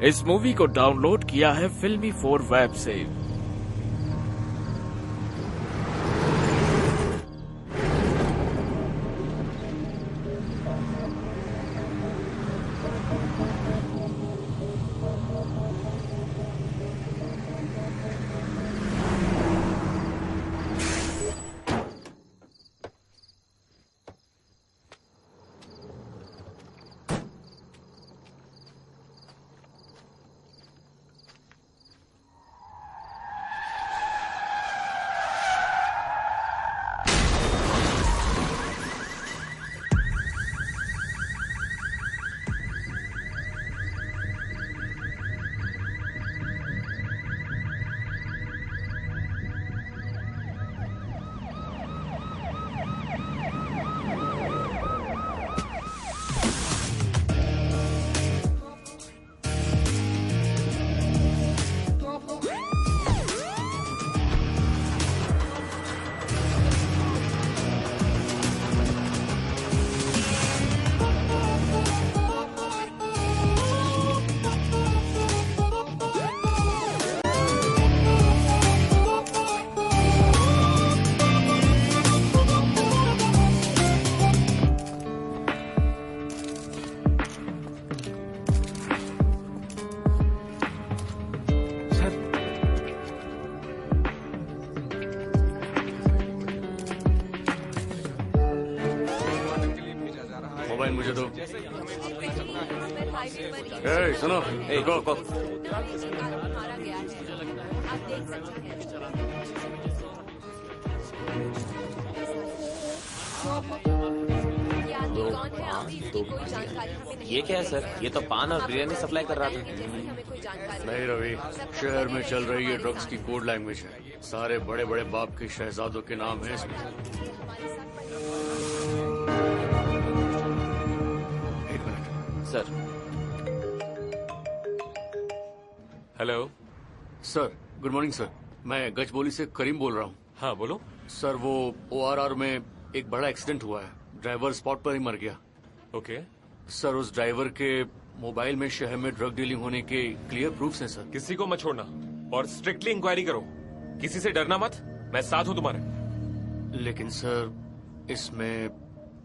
इस मूवी को डाउनलोड किया है फिल्मी 4 वेब से। मुझे दो। सुनो, रुको। ये क्या है सर? ये तो पान और बिरयानी सप्लाई कर रहा था। नहीं रवि, शहर में चल रही है ड्रग्स की कोड लैंग्वेज है। सारे बड़े बड़े बाप के शहजादों के नाम है इसमें। एक minute sir. Hello sir, good morning sir. मैं गजबोली से करीम बोल रहा हूँ। हाँ बोलो सर। वो ORR में एक बड़ा एक्सीडेंट हुआ है। ड्राइवर स्पॉट पर ही मर गया। ओके सर, उस ड्राइवर के मोबाइल में शहर में ड्रग डीलिंग होने के क्लियर प्रूफ्स हैं सर। किसी को मत छोड़ना और स्ट्रिक्टली इंक्वायरी करो। किसी से डरना मत, मैं साथ हूँ तुम्हारे। लेकिन सर, इसमें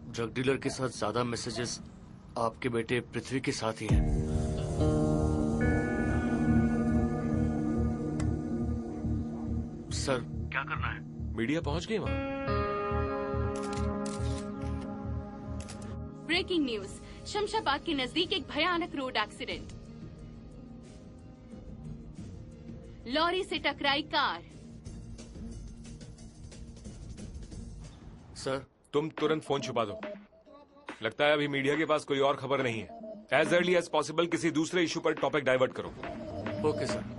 ड्रग डीलर के साथ ज्यादा मैसेजेस आपके बेटे पृथ्वी के साथ ही हैं। सर, क्या करना है? मीडिया पहुंच गई वहां। ब्रेकिंग न्यूज, शमशाबाद के नजदीक एक भयानक रोड एक्सीडेंट। लॉरी से टकराई कार। सर, तुम तुरंत फोन छुपा दो। लगता है अभी मीडिया के पास कोई और खबर नहीं है। एज अर्ली एज पॉसिबल किसी दूसरे इशू पर टॉपिक डाइवर्ट करो। Okay sir.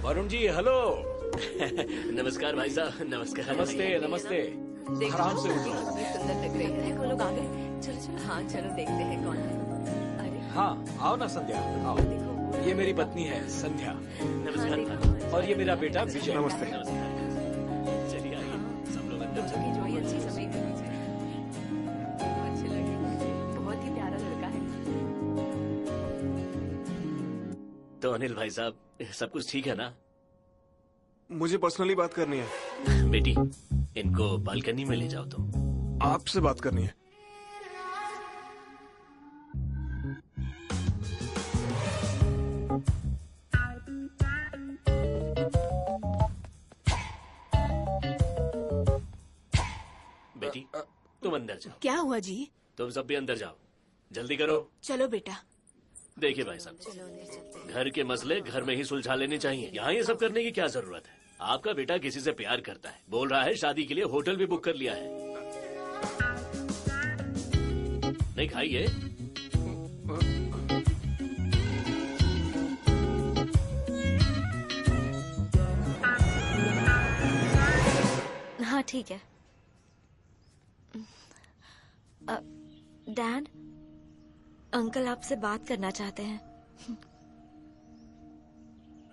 Varun ji hello. नमस्कार भाई साहब, नमस्कार। नमस्ते नमस्ते। आराम से उठो। सुंदर लग रही है। वो लोग आ गए। चलो चलो। हाँ चलो देखते हैं कौन है। अरे हाँ आओ ना संध्या, आओ। ये मेरी पत्नी है संध्या। नमस्कार। और ये मेरा बेटा विजय। नमस्ते। चलिए आइए, सब लोग अंदर की चलिए। जोड़ी अच्छी सफेद है मुझे। अच्छे लगे। बहुत ही प्यारा लड़का है। तो अनिल भाई साहब, सब कुछ ठीक है ना? मुझे पर्सनली बात करनी है। बेटी, इनको बालकनी में ले जाओ तुम। आपसे बात करनी है। बेटी, तुम अंदर जाओ। क्या हुआ जी? तुम सब भी अंदर जाओ, जल्दी करो। चलो बेटा। देखिए भाई साहब, घर के मसले घर में ही सुलझा लेने चाहिए। यहाँ ये सब करने की क्या जरूरत है? आपका बेटा किसी से प्यार करता है, बोल रहा है शादी के लिए होटल भी बुक कर लिया है। नहीं खाइए। हाँ ठीक है। डैड, अंकल आपसे बात करना चाहते हैं।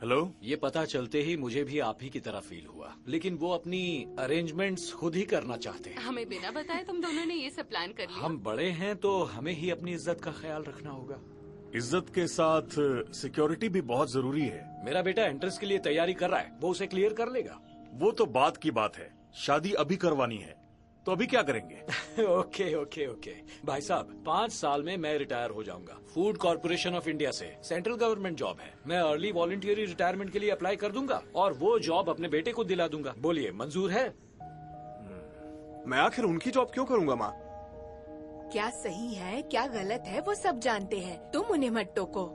हेलो। ये पता चलते ही मुझे भी आप ही की तरह फील हुआ, लेकिन वो अपनी अरेंजमेंट्स खुद ही करना चाहते हैं। हमें बिना बताए तुम दोनों ने ये सब प्लान कर लिया। हम बड़े हैं तो हमें ही अपनी इज्जत का ख्याल रखना होगा। इज्जत के साथ सिक्योरिटी भी बहुत जरूरी है। मेरा बेटा एंट्रेंस के लिए तैयारी कर रहा है, वो उसे क्लियर कर लेगा। वो तो बात की बात है, शादी अभी करवानी है, तो अभी क्या करेंगे? ओके ओके ओके भाई साहब, 5 साल में मैं रिटायर हो जाऊंगा फूड कॉर्पोरेशन ऑफ इंडिया से। सेंट्रल गवर्नमेंट जॉब है। मैं अर्ली वॉलंटियरी रिटायरमेंट के लिए अप्लाई कर दूंगा और वो जॉब अपने बेटे को दिला दूंगा। बोलिए मंजूर है? मैं आखिर उनकी जॉब क्यों करूंगा माँ? क्या सही है क्या गलत है वो सब जानते हैं, तुम उन्हें मत टोको।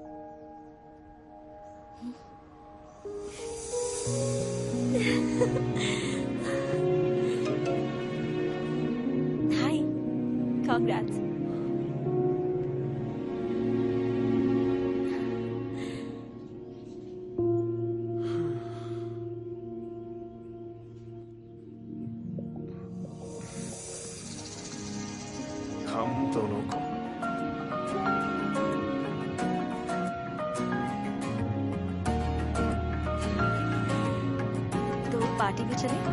हाय, कांग्रेट्स। हम दोनों को तो पार्टी में चले?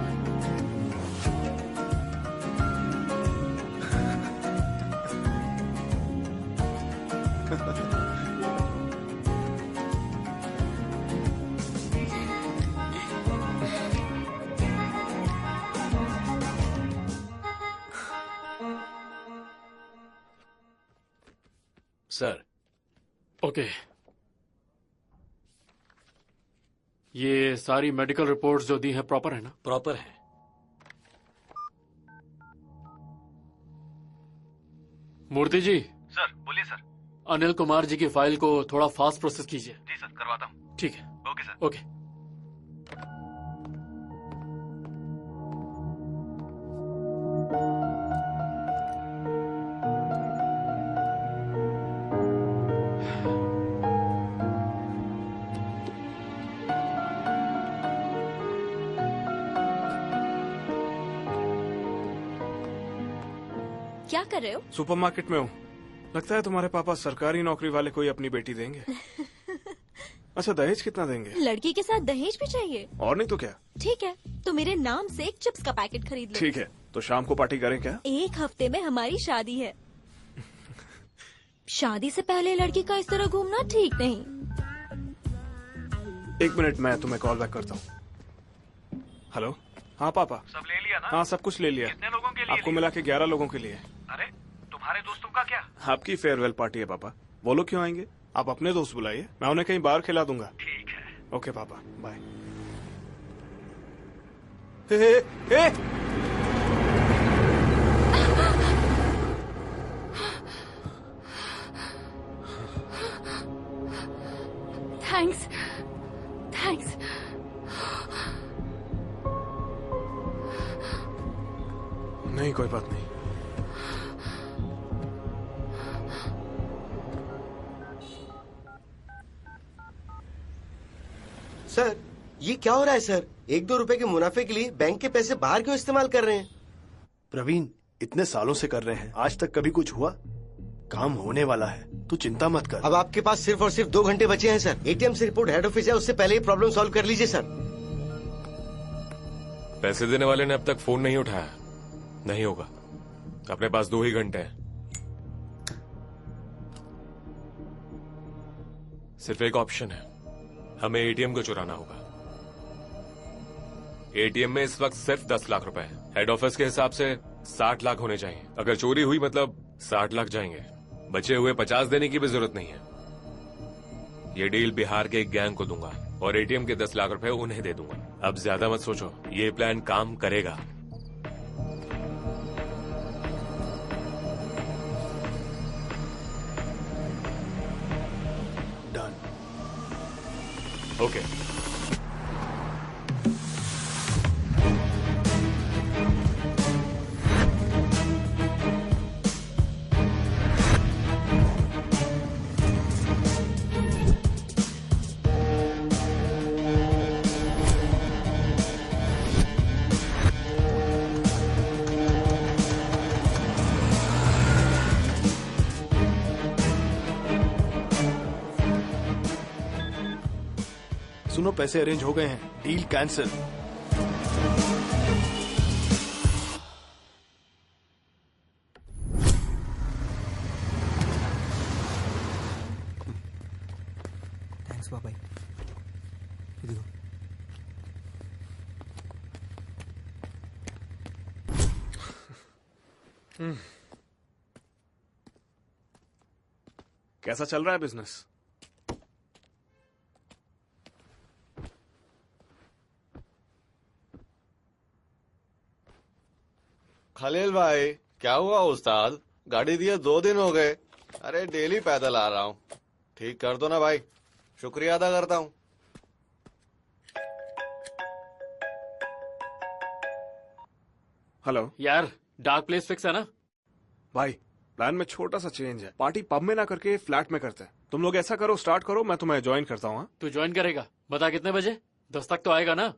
Sir, okay. ये सारी मेडिकल रिपोर्ट्स जो दी है प्रॉपर है ना? प्रॉपर है। मूर्ति जी। सर बोलिए सर। अनिल कुमार जी की फाइल को थोड़ा फास्ट प्रोसेस कीजिए। जी सर, करवाता हूँ। ठीक है। Okay sir. ओके। क्या कर रहे हो? सुपरमार्केट में हूँ। लगता है तुम्हारे पापा सरकारी नौकरी वाले कोई अपनी बेटी देंगे। अच्छा, दहेज कितना देंगे? लड़की के साथ दहेज भी चाहिए? और नहीं तो क्या। ठीक है, तो मेरे नाम से एक चिप्स का पैकेट खरीद लो। ठीक है, तो शाम को पार्टी करें क्या? 1 हफ्ते में हमारी शादी है। शादी से पहले लड़की का इस तरह घूमना ठीक नहीं। 1 मिनट, मैं तुम्हें कॉल बैक करता हूँ। हेलो। हाँ पापा। सब ले लिया ना? हाँ, सब कुछ ले लिया। कितने लोगों के लिए? आपको मिला के 11 लोगों के लिए। अरे तुम्हारे दोस्तों का क्या? आपकी फेयरवेल पार्टी है पापा। वो लोग क्यों आएंगे? आप अपने दोस्त बुलाइए, मैं उन्हें कहीं बाहर खिला दूंगा। ठीक है। ओके पापा, bye. Hey, hey, hey. Thanks thanks. नहीं, कोई बात नहीं। सर, ये क्या हो रहा है सर? 1-2 रुपए के मुनाफे के लिए बैंक के पैसे बाहर क्यों इस्तेमाल कर रहे हैं? प्रवीण, इतने सालों से कर रहे हैं, आज तक कभी कुछ हुआ? काम होने वाला है, तू चिंता मत कर। अब आपके पास सिर्फ और सिर्फ 2 घंटे बचे हैं सर। एटीएम से रिपोर्ट हेड ऑफिस है, उससे पहले ही प्रॉब्लम सॉल्व कर लीजिए सर। पैसे देने वाले ने अब तक फोन नहीं उठाया। नहीं होगा, अपने पास 2 ही घंटे हैं। सिर्फ एक ऑप्शन है, हमें एटीएम को चुराना होगा। एटीएम में इस वक्त सिर्फ 10 लाख रुपए है। हेड ऑफिस के हिसाब से 60 लाख होने चाहिए। अगर चोरी हुई मतलब 60 लाख जाएंगे, बचे हुए 50 देने की भी जरूरत नहीं है। ये डील बिहार के एक गैंग को दूंगा और एटीएम के 10 लाख रुपए उन्हें दे दूंगा। अब ज्यादा मत सोचो, ये प्लान काम करेगा। डन। ओके। सुनो, पैसे अरेंज हो गए हैं, डील कैंसिल। थैंक्स बाबा। कैसा चल रहा है बिजनेस? खलील भाई, क्या हुआ उस्ताद? गाड़ी दिए 2 दिन हो गए। अरे डेली पैदल आ रहा हूँ, ठीक कर दो ना भाई, शुक्रिया अदा करता हूँ। हेलो यार, डार्क प्लेस फिक्स है ना? भाई, प्लान में छोटा सा चेंज है। पार्टी पब में ना करके फ्लैट में करते हैं। तुम लोग ऐसा करो, स्टार्ट करो, मैं तुम्हें ज्वाइन करता हूँ। तू ज्वाइन करेगा? बता कितने बजे? 10 तक तो आएगा ना?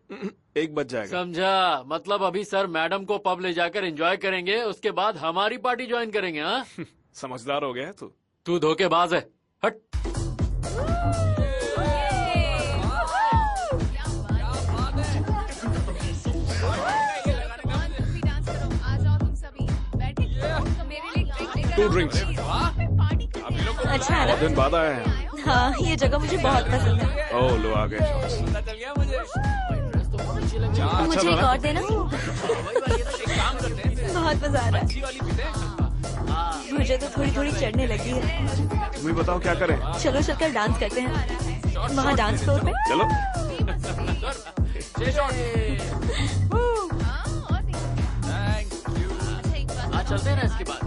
1 बज जाएगा। समझा? मतलब अभी सर मैडम को पब ले जाकर एंजॉय करेंगे, उसके बाद हमारी पार्टी ज्वाइन करेंगे। हाँ, समझदार हो गया है तू। तू धोखेबाज है, हट। Two drinks. अच्छा है ना? बहुत दिन बाद आए हैं। हाँ, ये जगह मुझे बहुत पसंद है। ओह, लो आ गए। मुझे एक और देना। बहुत मजा आ रहा है। मुझे तो थोड़ी थोड़ी चढ़ने लगी है। तुम ही बताओ क्या करें? चलो चलकर डांस करते हैं, वहाँ डांस फ्लोर पे। चलो। आज चलते हैं ना इसके बाद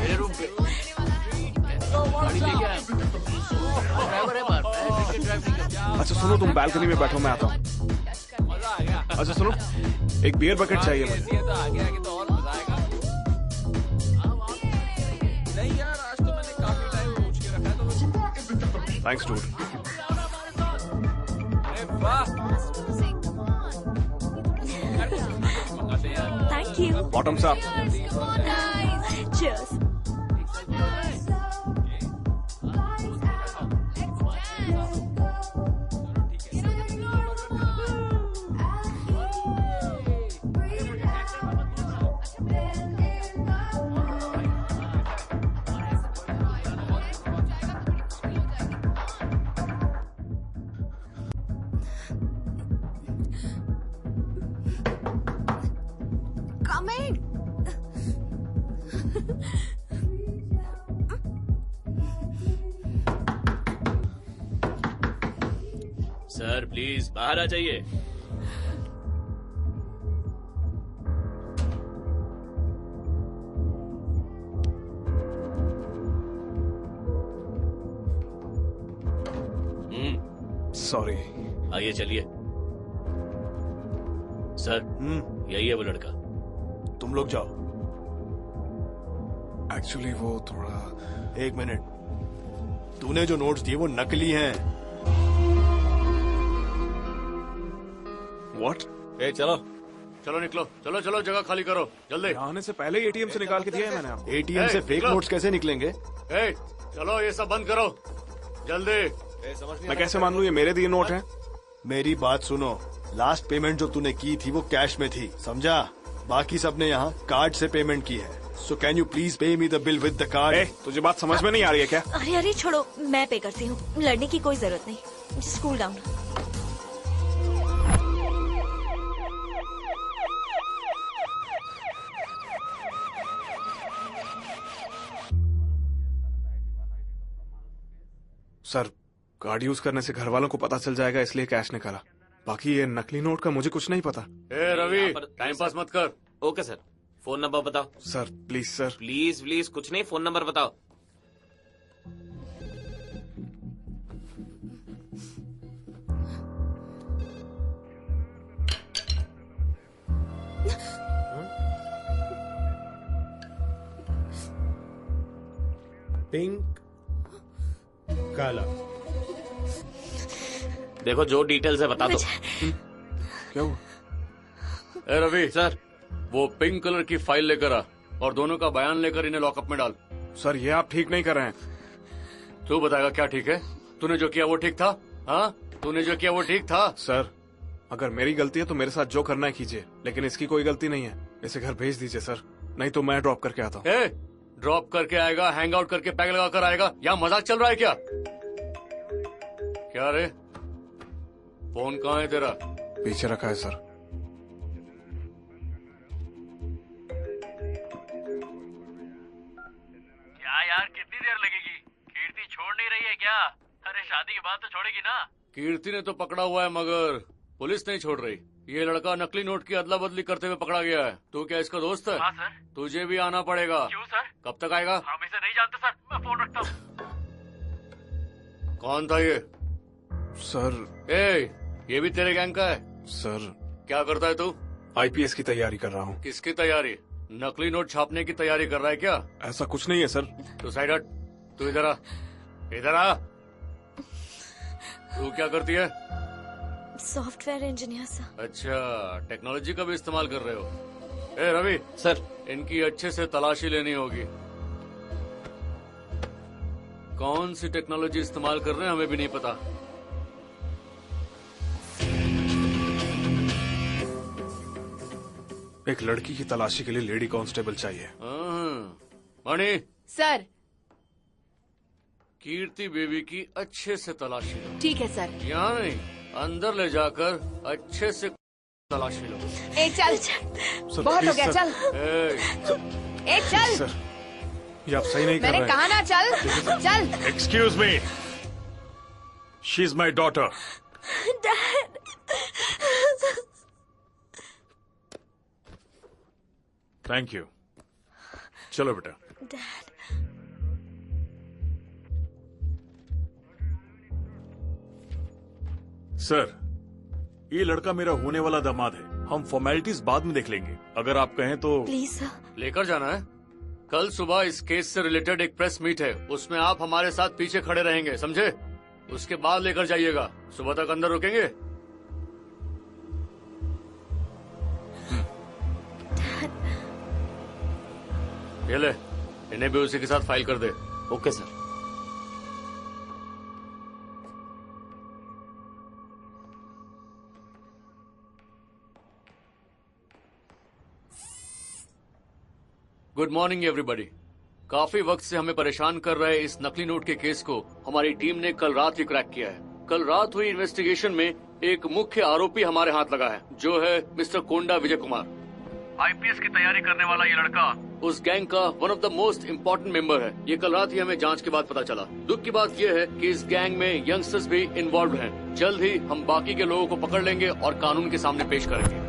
मेरे रूम पे। गाड़ी लेके आया। ड्राइवर है बाहर। अच्छा सुनो, तुम बालकनी में बैठो, मैं आता हूँ। अच्छा सुनो, एक बियर बकेट चाहिए मुझे। Thanks dude. Thank you. Bottoms up. Cheers. Come in. Sir please बाहर आ जाइए। सॉरी। आइए चलिए। सर यही है वो लड़का। तुम लोग जाओ। एक्चुअली वो थोड़ा। 1 मिनट, तूने जो नोट्स दिए वो नकली हैं। व्हाट? ए चलो चलो निकलो, चलो चलो, जगह खाली करो जल्दी। आने से पहले ही एटीएम से निकाल के दिया है मैंने आपको। एटीएम से फेक नोट्स कैसे निकलेंगे? ए, चलो ये सब बंद करो जल्दी। मैं कैसे मान लूं ये मेरे दिए नोट हैं? मेरी बात सुनो, लास्ट पेमेंट जो तूने की थी वो कैश में थी, समझा? बाकी सबने यहाँ कार्ड से पेमेंट की है। So can you please pay me the bill with the card? तुझे बात समझ में नहीं आ रही है क्या? अरे अरे छोड़ो, मैं पे करती हूँ, लड़ने की कोई जरूरत नहीं। Just cool down. Sir, card use करने से घर वालों को पता चल जाएगा, इसलिए कैश निकाला। बाकी ये नकली नोट का मुझे कुछ नहीं पता। ए रवि, टाइम पास मत कर। ओके सर, फोन नंबर बताओ। Sir please sir. Please please कुछ नहीं, फोन नंबर बताओ। पिंक काला। देखो जो डिटेल्स है बता दो। क्या हुआ? ए रवि सर, वो पिंक कलर की फाइल लेकर आ और दोनों का बयान लेकर इन्हें लॉकअप में डाल। सर ये आप ठीक नहीं कर रहे हैं। तू बताएगा क्या ठीक है? तूने जो किया वो ठीक था? हाँ, तूने जो किया वो ठीक था? सर, अगर मेरी गलती है तो मेरे साथ जो करना है कीजिए, लेकिन इसकी कोई गलती नहीं है। इसे घर भेज दीजिए सर, नहीं तो मैं ड्रॉप करके आता हूँ। ड्रॉप करके आएगा, हैंग आउट करके पैग लगा कर आएगा? यहाँ मजाक चल रहा है क्या? क्या रे, फोन कहाँ है तेरा? पीछे रखा है सर। क्या यार, कितनी देर लगेगी? कीर्ति छोड़ नहीं रही है क्या? अरे शादी के बाद तो छोड़ेगी ना? कीर्ति ने तो पकड़ा हुआ है मगर पुलिस नहीं छोड़ रही। ये लड़का नकली नोट की अदला बदली करते हुए पकड़ा गया है। तू क्या इसका दोस्त है? हाँ सर। तुझे भी आना पड़ेगा। क्यों सर? कब तक आएगा? हम इसे नहीं जानते सर, मैं फोन रखता हूँ। कौन था ये? सर ये भी तेरे गैंग का है? सर। क्या करता है तू? आईपीएस की तैयारी कर रहा हूँ। किसकी तैयारी? नकली नोट छापने की तैयारी कर रहा है क्या? ऐसा कुछ नहीं है सर। तू साइड हट, तू इधर आ, इधर आ। तू क्या करती है? Software engineer sir. अच्छा, टेक्नोलॉजी का भी इस्तेमाल कर रहे हो? ए रवि सर, इनकी अच्छे से तलाशी लेनी होगी। कौन सी टेक्नोलॉजी इस्तेमाल कर रहे हैं हमें भी नहीं पता। एक लड़की की तलाशी के लिए लेडी कांस्टेबल चाहिए। मणि सर। कीर्ति बेबी की अच्छे से तलाशी लो। ठीक है सर। यहाँ नहीं, अंदर ले जाकर अच्छे से तलाशी लो। ए चल, बहुत हो गया, चल। ए चल सर, ये आप सही नहीं कर मैंने रहे। कहा ना चल चल। Excuse me, she is my daughter. Dad. Thank you. चलो बेटा। डैड। सर, ये लड़का मेरा होने वाला दामाद है। हम फॉर्मेलिटीज बाद में देख लेंगे, अगर आप कहें तो। Please sir. लेकर जाना है? कल सुबह इस केस से रिलेटेड एक प्रेस मीट है, उसमें आप हमारे साथ पीछे खड़े रहेंगे, समझे? उसके बाद लेकर जाइएगा। सुबह तक अंदर रुकेंगे? ये ले, इन्हें भी उसी के साथ फाइल कर दे। Okay sir. Good morning everybody. काफी वक्त से हमें परेशान कर रहे इस नकली नोट के केस को हमारी टीम ने कल रात ही क्रैक किया है। कल रात हुई इन्वेस्टिगेशन में एक मुख्य आरोपी हमारे हाथ लगा है, जो है मिस्टर कोंडा विजय कुमार। आईपीएस की तैयारी करने वाला ये लड़का उस गैंग का one of the most important member है। ये कल रात ही हमें जांच के बाद पता चला। दुख की बात यह है कि इस गैंग में यंगस्टर्स भी इन्वॉल्व हैं। जल्द ही हम बाकी के लोगों को पकड़ लेंगे और कानून के सामने पेश करेंगे।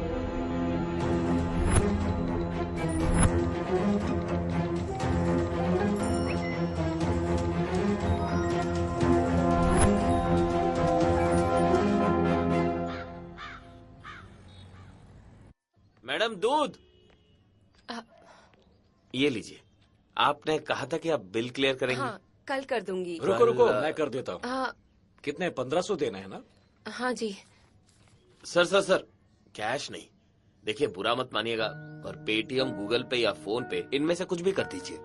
मैडम दूध। ये लीजिए। आपने कहा था कि आप बिल क्लियर करेंगे। हाँ, कल कर दूंगी। रुको रुको, मैं कर देता हूँ। हाँ। कितने 1500 देना है ना? हाँ जी। सर कैश नहीं। देखिए बुरा मत मानिएगा, पर पेटीएम, गूगल पे या फोन पे इनमें से कुछ भी कर दीजिए।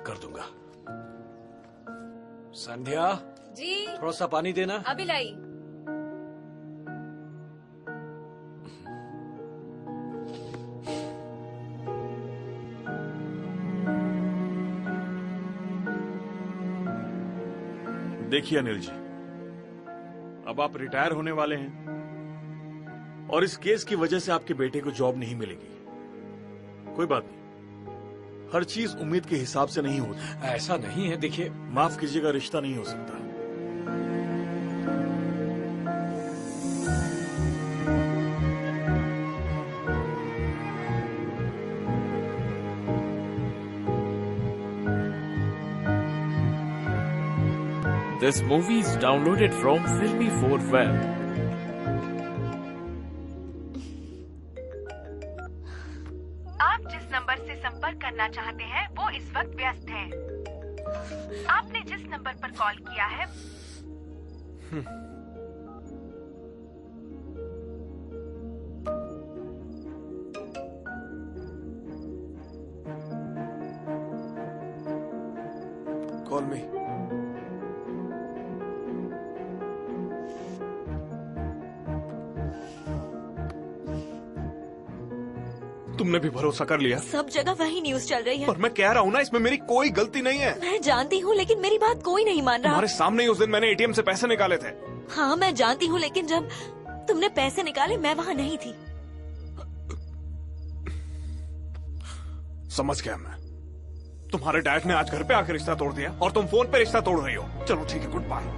कर दूंगा। संध्या जी थोड़ा सा पानी देना। अभी लाई। देखिए अनिल जी, अब आप रिटायर होने वाले हैं और इस केस की वजह से आपके बेटे को जॉब नहीं मिलेगी। कोई बात नहीं, हर चीज उम्मीद के हिसाब से नहीं होती। ऐसा नहीं है, देखिए माफ कीजिएगा, रिश्ता नहीं हो सकता। This movie is downloaded from Filmy4Web. आप जिस नंबर से संपर्क करना चाहते हैं वो इस वक्त व्यस्त है। आपने जिस नंबर पर कॉल किया है कॉल मी। तुमने भी भरोसा कर लिया? सब जगह वही न्यूज चल रही है। पर मैं कह रहा हूँ ना, इसमें मेरी कोई गलती नहीं है। मैं जानती हूँ, लेकिन मेरी बात कोई नहीं मान रहा। तुम्हारे सामने ही उस दिन मैंने एटीएम से पैसे निकाले थे। हाँ मैं जानती हूँ, लेकिन जब तुमने पैसे निकाले मैं वहाँ नहीं थी। समझ गया मैं। तुम्हारे डैड ने आज घर पे आकर रिश्ता तोड़ दिया और तुम फोन पे रिश्ता तोड़ रही हो। चलो ठीक है, गुड बाय।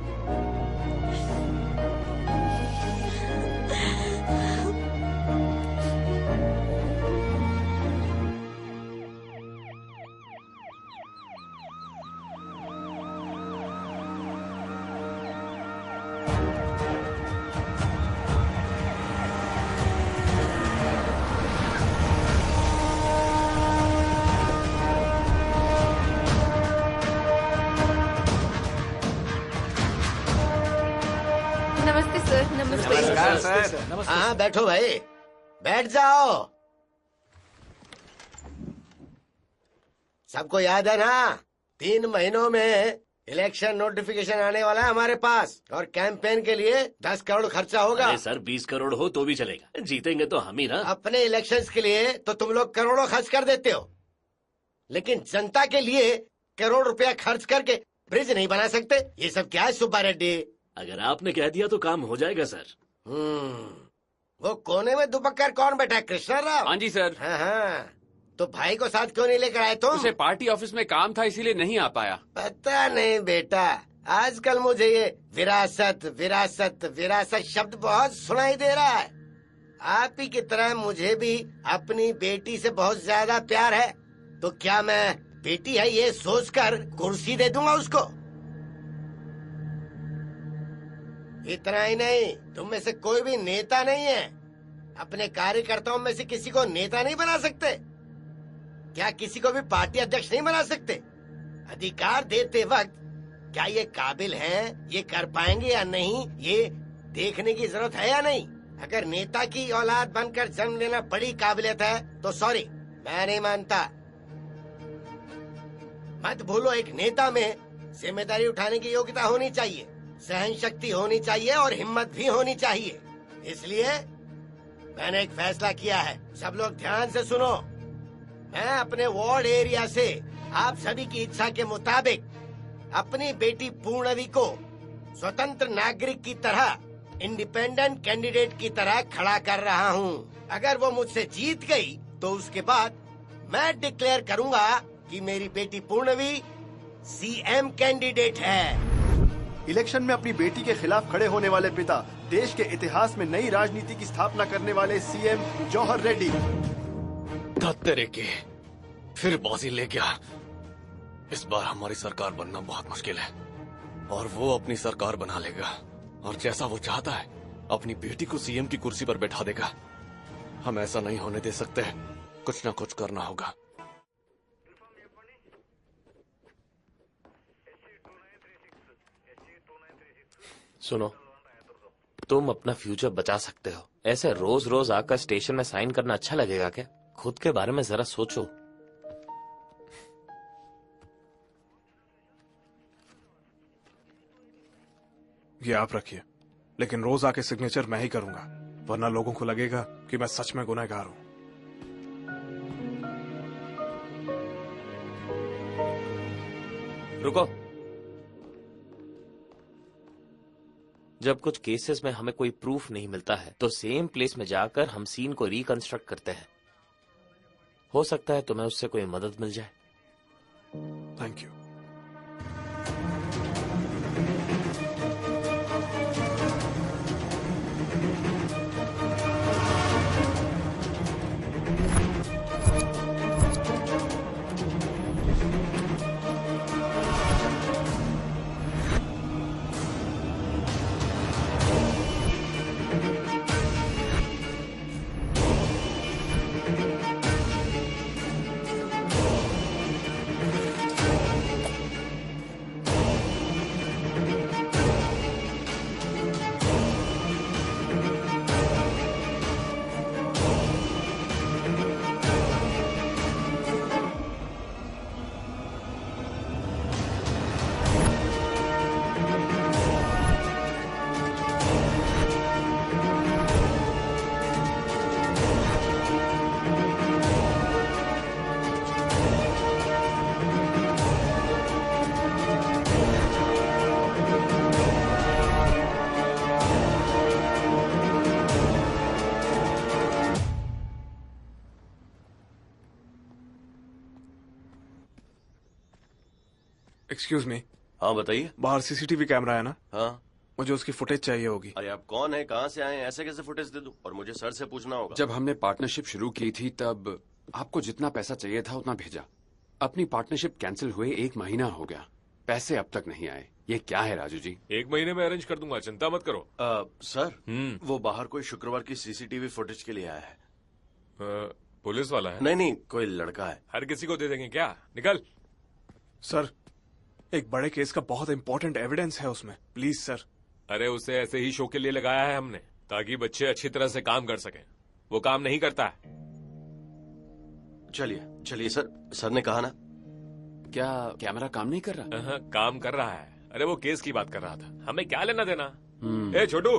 नमस्ते सर। नमस्ते नमस्कार सर। हाँ बैठो भाई, बैठ जाओ। सबको याद है ना, 3 महीनों में इलेक्शन नोटिफिकेशन आने वाला है हमारे पास और कैंपेन के लिए 10 करोड़ खर्चा होगा। अरे सर 20 करोड़ हो तो भी चलेगा, जीतेंगे तो हम ही ना। अपने इलेक्शंस के लिए तो तुम लोग करोड़ों खर्च कर देते हो, लेकिन जनता के लिए करोड़ रुपया खर्च करके ब्रिज नहीं बना सकते। ये सब क्या है सुब्बा रेड्डी? अगर आपने कह दिया तो काम हो जाएगा सर। वो कोने में दुपक्कर कौन बैठा है? कृष्णा राव? हाँ जी सर। हाँ, तो भाई को साथ क्यों नहीं लेकर आए तुम? उसे पार्टी ऑफिस में काम था, इसीलिए नहीं आ पाया। पता नहीं बेटा, आजकल मुझे ये विरासत विरासत विरासत शब्द बहुत सुनाई दे रहा है। आप ही की तरह मुझे भी अपनी बेटी से बहुत ज्यादा प्यार है, तो क्या मैं बेटी है ये सोचकर कुर्सी दे दूंगा उसको? इतना ही नहीं, तुम में से कोई भी नेता नहीं है। अपने कार्यकर्ताओं में से किसी को नेता नहीं बना सकते क्या? किसी को भी पार्टी अध्यक्ष नहीं बना सकते? अधिकार देते वक्त क्या ये काबिल हैं, ये कर पाएंगे या नहीं, ये देखने की जरूरत है या नहीं? अगर नेता की औलाद बनकर जन्म लेना बड़ी काबिलियत है तो सॉरी, मैं नहीं मानता। मत भूलो, एक नेता में जिम्मेदारी उठाने की योग्यता होनी चाहिए, सहन शक्ति होनी चाहिए और हिम्मत भी होनी चाहिए। इसलिए मैंने एक फैसला किया है, सब लोग ध्यान से सुनो। मैं अपने वार्ड एरिया से आप सभी की इच्छा के मुताबिक अपनी बेटी पूर्णवी को स्वतंत्र नागरिक की तरह, इंडिपेंडेंट कैंडिडेट की तरह खड़ा कर रहा हूँ। अगर वो मुझसे जीत गई तो उसके बाद मैं डिक्लेयर करूँगा कि मेरी बेटी पूर्णवी सीएम कैंडिडेट है। इलेक्शन में अपनी बेटी के खिलाफ खड़े होने वाले पिता, देश के इतिहास में नई राजनीति की स्थापना करने वाले सीएम जौहर रेड्डी। तेरे के फिर बाजी ले गया। इस बार हमारी सरकार बनना बहुत मुश्किल है और वो अपनी सरकार बना लेगा और जैसा वो चाहता है अपनी बेटी को सीएम की कुर्सी पर बैठा देगा। हम ऐसा नहीं होने दे सकते, कुछ ना कुछ करना होगा। सुनो, तुम अपना फ्यूचर बचा सकते हो। ऐसे रोज रोज आकर स्टेशन में साइन करना अच्छा लगेगा क्या? खुद के बारे में जरा सोचो। ये आप रखिए, लेकिन रोज आके सिग्नेचर मैं ही करूंगा, वरना लोगों को लगेगा कि मैं सच में गुनहगार हूं। रुको। जब कुछ केसेस में हमें कोई प्रूफ नहीं मिलता है तो सेम प्लेस में जाकर हम सीन को रिकंस्ट्रक्ट करते हैं। हो सकता है तुम्हें उससे कोई मदद मिल जाए। Thank you. Excuse me. हाँ बताइए। बाहर सीसीटीवी कैमरा है ना? हाँ। मुझे उसकी फुटेज चाहिए होगी। अरे आप कौन है, कहाँ से आए हैं, ऐसे कैसे फुटेज दे दूं? और मुझे सर से पूछना होगा। जब हमने पार्टनरशिप शुरू की थी तब आपको जितना पैसा चाहिए था उतना भेजा। अपनी पार्टनरशिप कैंसिल हुए 1 महीना हो गया, पैसे अब तक नहीं आए। ये क्या है राजू जी? 1 महीने में अरेंज कर दूंगा, चिंता मत करो। सर वो बाहर कोई शुक्रवार की सीसीटीवी फुटेज के लिए आया है। पुलिस वाला है? नहीं नहीं, कोई लड़का है। हर किसी को दे देंगे क्या? निकल। सर, एक बड़े केस का बहुत इंपॉर्टेंट एविडेंस है उसमें, प्लीज सर। अरे उसे ऐसे ही शो के लिए लगाया है हमने, ताकि बच्चे अच्छी तरह से काम कर सकें। वो काम नहीं करता है। चलिए चलिए सर, सर ने कहा ना। क्या कैमरा काम नहीं कर रहा? हाँ, काम कर रहा है। अरे वो केस की बात कर रहा था, हमें क्या लेना देना। ए छोटू,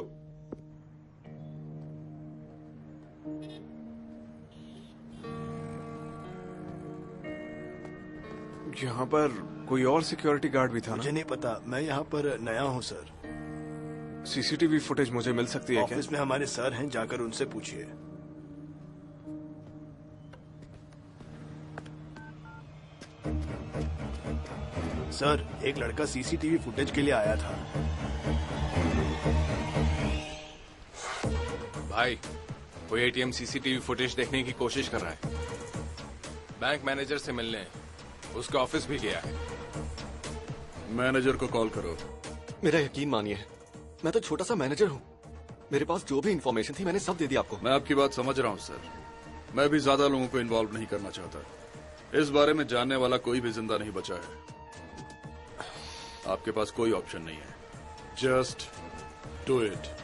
यहाँ पर कोई और सिक्योरिटी गार्ड भी था ना? मुझे नहीं पता, मैं यहाँ पर नया हूँ सर। सीसीटीवी फुटेज मुझे मिल सकती है क्या? ऑफिस में हमारे सर हैं, जाकर उनसे पूछिए। सर, एक लड़का सीसीटीवी फुटेज के लिए आया था। भाई, कोई एटीएम सीसीटीवी फुटेज देखने की कोशिश कर रहा है। बैंक मैनेजर से मिलने उसका ऑफिस भी गया है। मैनेजर को कॉल करो। मेरा यकीन मानिए, मैं तो छोटा सा मैनेजर हूँ। मेरे पास जो भी इंफॉर्मेशन थी मैंने सब दे दी आपको। मैं आपकी बात समझ रहा हूँ सर, मैं भी ज्यादा लोगों को इन्वॉल्व नहीं करना चाहता। इस बारे में जानने वाला कोई भी जिंदा नहीं बचा है। आपके पास कोई ऑप्शन नहीं है, just do it.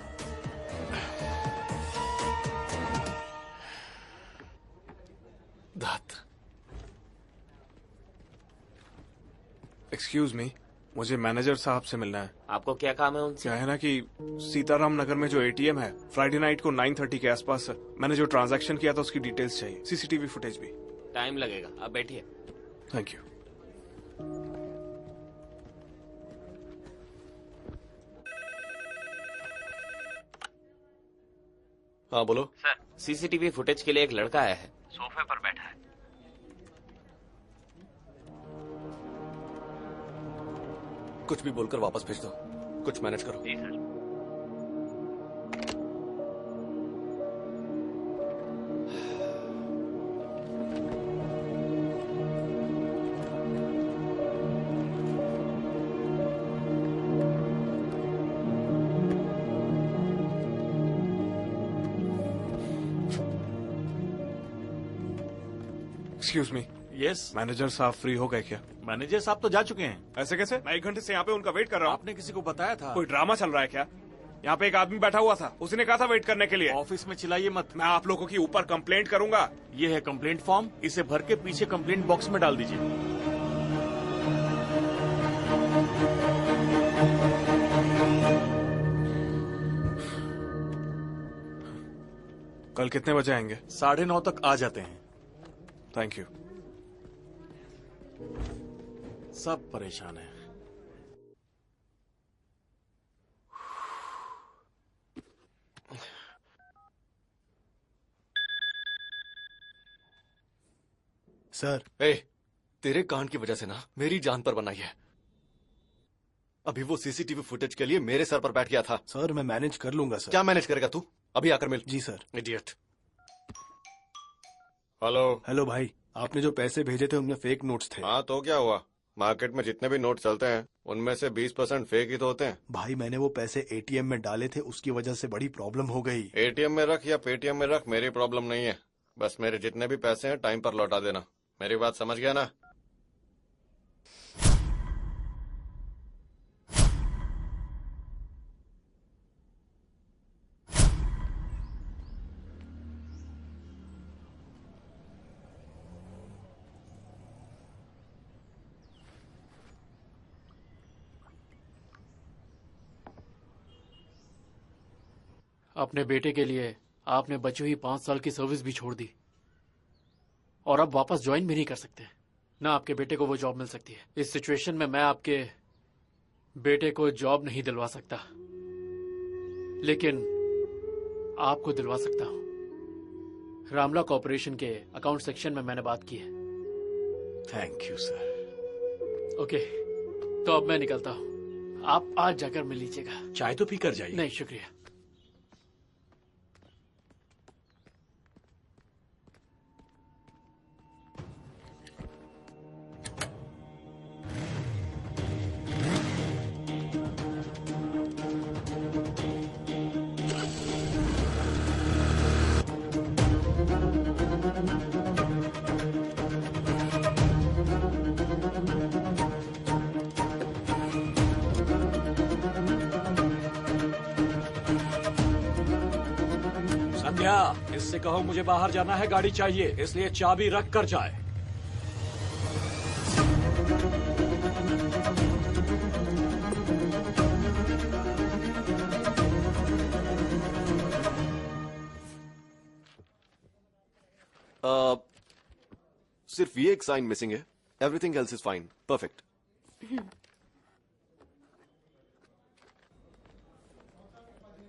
Excuse me, मुझे मैनेजर साहब से मिलना है। आपको क्या काम है उनसे? क्या है ना कि सीताराम नगर में जो एटीएम है, फ्राइडे नाइट को 9:30 के आसपास मैंने जो ट्रांजैक्शन किया था उसकी डिटेल्स चाहिए, सीसीटीवी फुटेज भी। टाइम लगेगा, आप बैठिए। Thank you. हाँ बोलो। सर, सीसीटीवी फुटेज के लिए एक लड़का आया है, सोफे पर बैठा है। कुछ भी बोलकर वापस भेज दो, कुछ मैनेज करो। जी sir. Excuse me. Yes. Manager साहब फ्री हो गए क्या? मैनेजर साहब तो जा चुके हैं। ऐसे कैसे? मैं 1 घंटे से यहाँ पे उनका वेट कर रहा हूँ। आपने किसी को बताया था? कोई ड्रामा चल रहा है क्या? यहाँ पे एक आदमी बैठा हुआ था, उसने कहा था वेट करने के लिए। ऑफिस में चिल्लाइए मत। मैं आप लोगों के ऊपर कंप्लेंट करूंगा। ये है कंप्लेंट फॉर्म, इसे भर के पीछे कंप्लेंट बॉक्स में डाल दीजिए। कल कितने बजे आएंगे? 9:30 तक आ जाते हैं। Thank you. सब परेशान है। सर, तेरे कांड की वजह से ना मेरी जान पर बनाई है। अभी वो सीसीटीवी फुटेज के लिए मेरे सर पर बैठ गया था। सर मैं मैनेज कर लूंगा सर। क्या मैनेज करेगा तू? अभी आकर मिल। जी सर। इडियट। हेलो भाई, आपने जो पैसे भेजे थे उनमें फेक नोट्स थे। हाँ तो क्या हुआ? मार्केट में जितने भी नोट चलते हैं उनमें से 20% फेक ही तो होते हैं। भाई मैंने वो पैसे एटीएम में डाले थे, उसकी वजह से बड़ी प्रॉब्लम हो गई। एटीएम में रख या पेटीएम में रख, मेरी प्रॉब्लम नहीं है। बस मेरे जितने भी पैसे हैं टाइम पर लौटा देना। मेरी बात समझ गया ना? अपने बेटे के लिए आपने बची हुई 5 साल की सर्विस भी छोड़ दी और अब वापस ज्वाइन भी नहीं कर सकते। ना आपके बेटे को वो जॉब मिल सकती है। इस सिचुएशन में मैं आपके बेटे को जॉब नहीं दिलवा सकता, लेकिन आपको दिलवा सकता हूं। रामला कॉर्पोरेशन के अकाउंट सेक्शन में मैंने बात की है। Thank you sir. ओके, तो अब मैं निकलता हूं। आप आज जाकर मिल लीजिएगा। चाय तो पी कर जाइए। नहीं शुक्रिया। संध्या, इससे कहो मुझे बाहर जाना है, गाड़ी चाहिए, इसलिए चाबी रख कर जाए। सिर्फ ये एक साइन मिसिंग है। Everything else is fine. Perfect.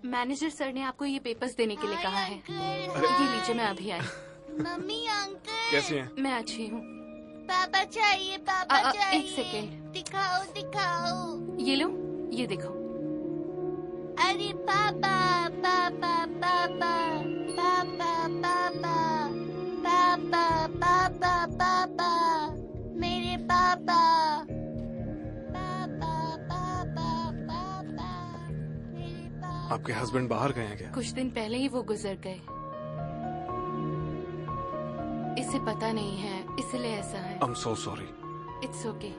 Manager sir ने आपको ये पेपर्स देने के लिए कहा है। ये लीजिए, मैं अभी आई। मम्मी अंकल कैसी हैं? मैं अच्छी हूँ। पापा चाहिए, पापा चाहिए। एक सेकेंड। दिखाओ दिखाओ। ये लो, ये देखो। अरे पापा पापा पापा पापा पापा पापा पापा पापा मेरे पापा पापा पापा पापा मेरे पापा। आपके हस्बैंड बाहर गए हैं क्या? कुछ दिन पहले ही वो गुजर गए। इसे पता नहीं है, इसलिए ऐसा है। I'm so sorry। It's okay.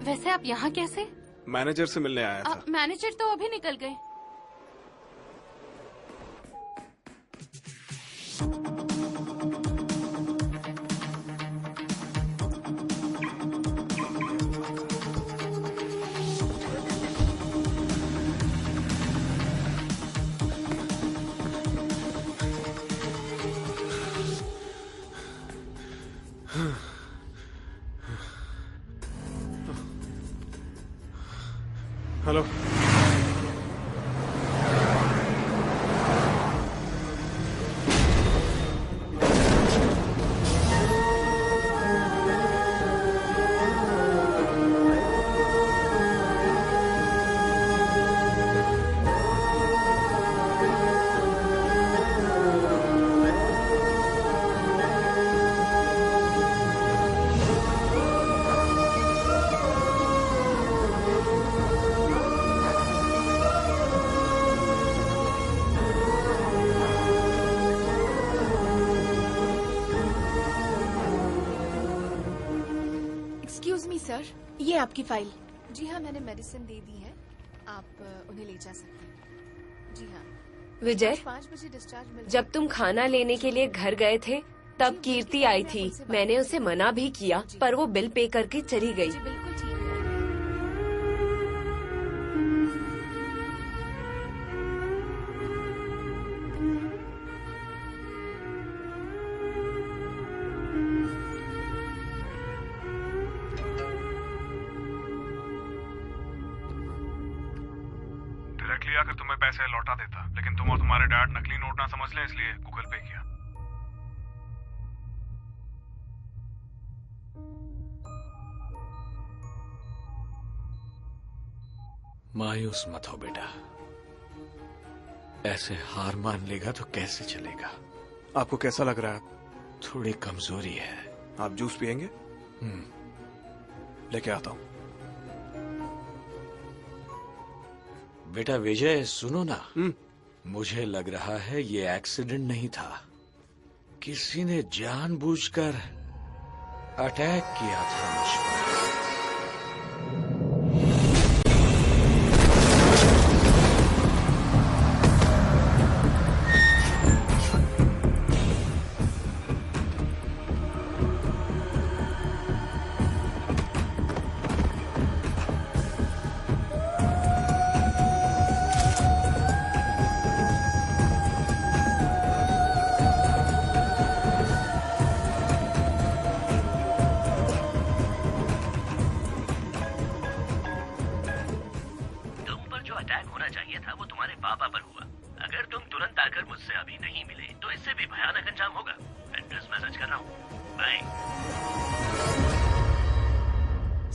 वैसे आप यहाँ कैसे? मैनेजर से मिलने आया था। मैनेजर तो अभी निकल गए। हेलो। एक्सक्यूज मी सर, ये आपकी फाइल। जी हाँ, मैंने मेडिसिन दे दी है, आप उन्हें ले जा सकते हैं। जी हाँ। विजय, 5 बजे डिस्चार्ज मिल जब तुम खाना लेने के लिए घर गए थे तब कीर्ति आई थी। मैंने उसे मना भी किया पर वो बिल पे करके चली गई। बिल्कुल ठीक है। डायरेक्टली आकर तुम्हें पैसे लौटा देता, लेकिन तुम और तुम्हारे डैड नकली नोट ना समझ लें इसलिए गूगल पे किया। मायूस मत हो बेटा, ऐसे हार मान लेगा तो कैसे चलेगा। आपको कैसा लग रहा है? थोड़ी कमजोरी है। आप जूस पियेंगे? लेके आता हूं। बेटा विजय सुनो ना, मुझे लग रहा है ये एक्सीडेंट नहीं था, किसी ने जानबूझकर अटैक किया था मुझ पर।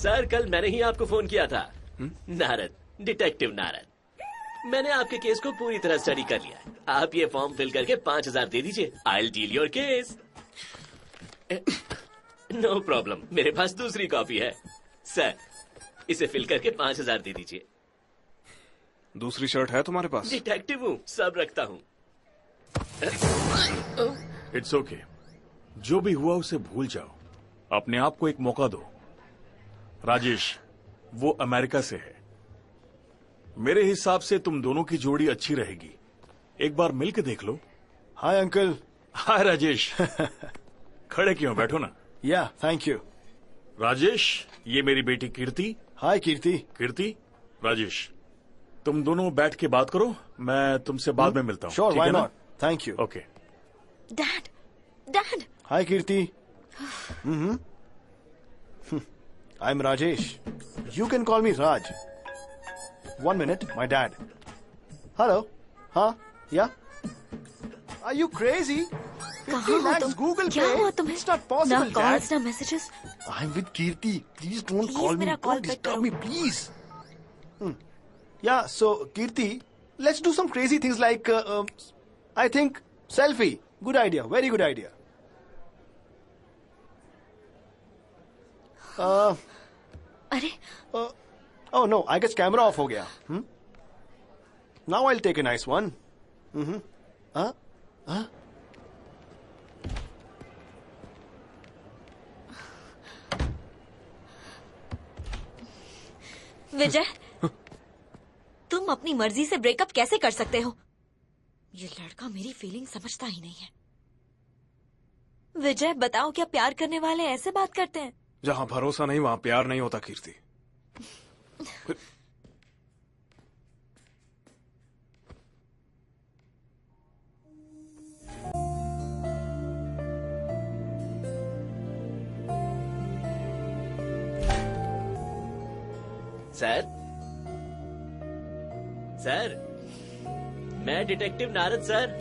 सर कल मैंने ही आपको फोन किया था। नारद, डिटेक्टिव नारद। मैंने आपके केस को पूरी तरह स्टडी कर लिया है। आप ये फॉर्म फिल करके 5,000 दे दीजिए। I will deal your case. No problem, मेरे पास दूसरी कॉपी है। सर इसे फिल करके 5,000 दे दीजिए। दूसरी शर्ट है तुम्हारे पास? डिटेक्टिव हूँ, सब रखता हूँ। इट्स ओके, जो भी हुआ उसे भूल जाओ, अपने आप को एक मौका दो। राजेश वो अमेरिका से है, मेरे हिसाब से तुम दोनों की जोड़ी अच्छी रहेगी। एक बार मिल के देख लो। Hi uncle. हाय राजेश। खड़े क्यों, बैठो ना। या थैंक यू। राजेश ये मेरी बेटी कीर्ति। हाय कीर्ति। कीर्ति, राजेश तुम दोनों बैठ के बात करो, मैं तुमसे बाद में मिलता हूँ। Sure, why not. Thank you. Okay. Dad, dad. Hi Kirti. I'm Rajesh. You can call me Raj. 1 minute, my dad. Hello? Huh? Yeah? Are you crazy? 50 lakhs Google Pay? क्या हुआ तुम्हें? It's not possible, ना calls, Dad. ना messages. I'm with Kirti. Please don't Please, call me. मेरा call Don't pick disturb करो. me, please. Yeah, so Kirti, let's do some crazy things like, I think, selfie. Good idea. Very good idea. अरे oh no, I guess camera off हो गया. Now I'll take a nice one. Huh? विजय, तुम अपनी मर्जी से breakup कैसे कर सकते हो? ये लड़का मेरी फीलिंग समझता ही नहीं है। विजय बताओ, क्या प्यार करने वाले ऐसे बात करते हैं? जहां भरोसा नहीं वहां प्यार नहीं होता कीर्ति। सर, सर, मैं डिटेक्टिव नारद सर।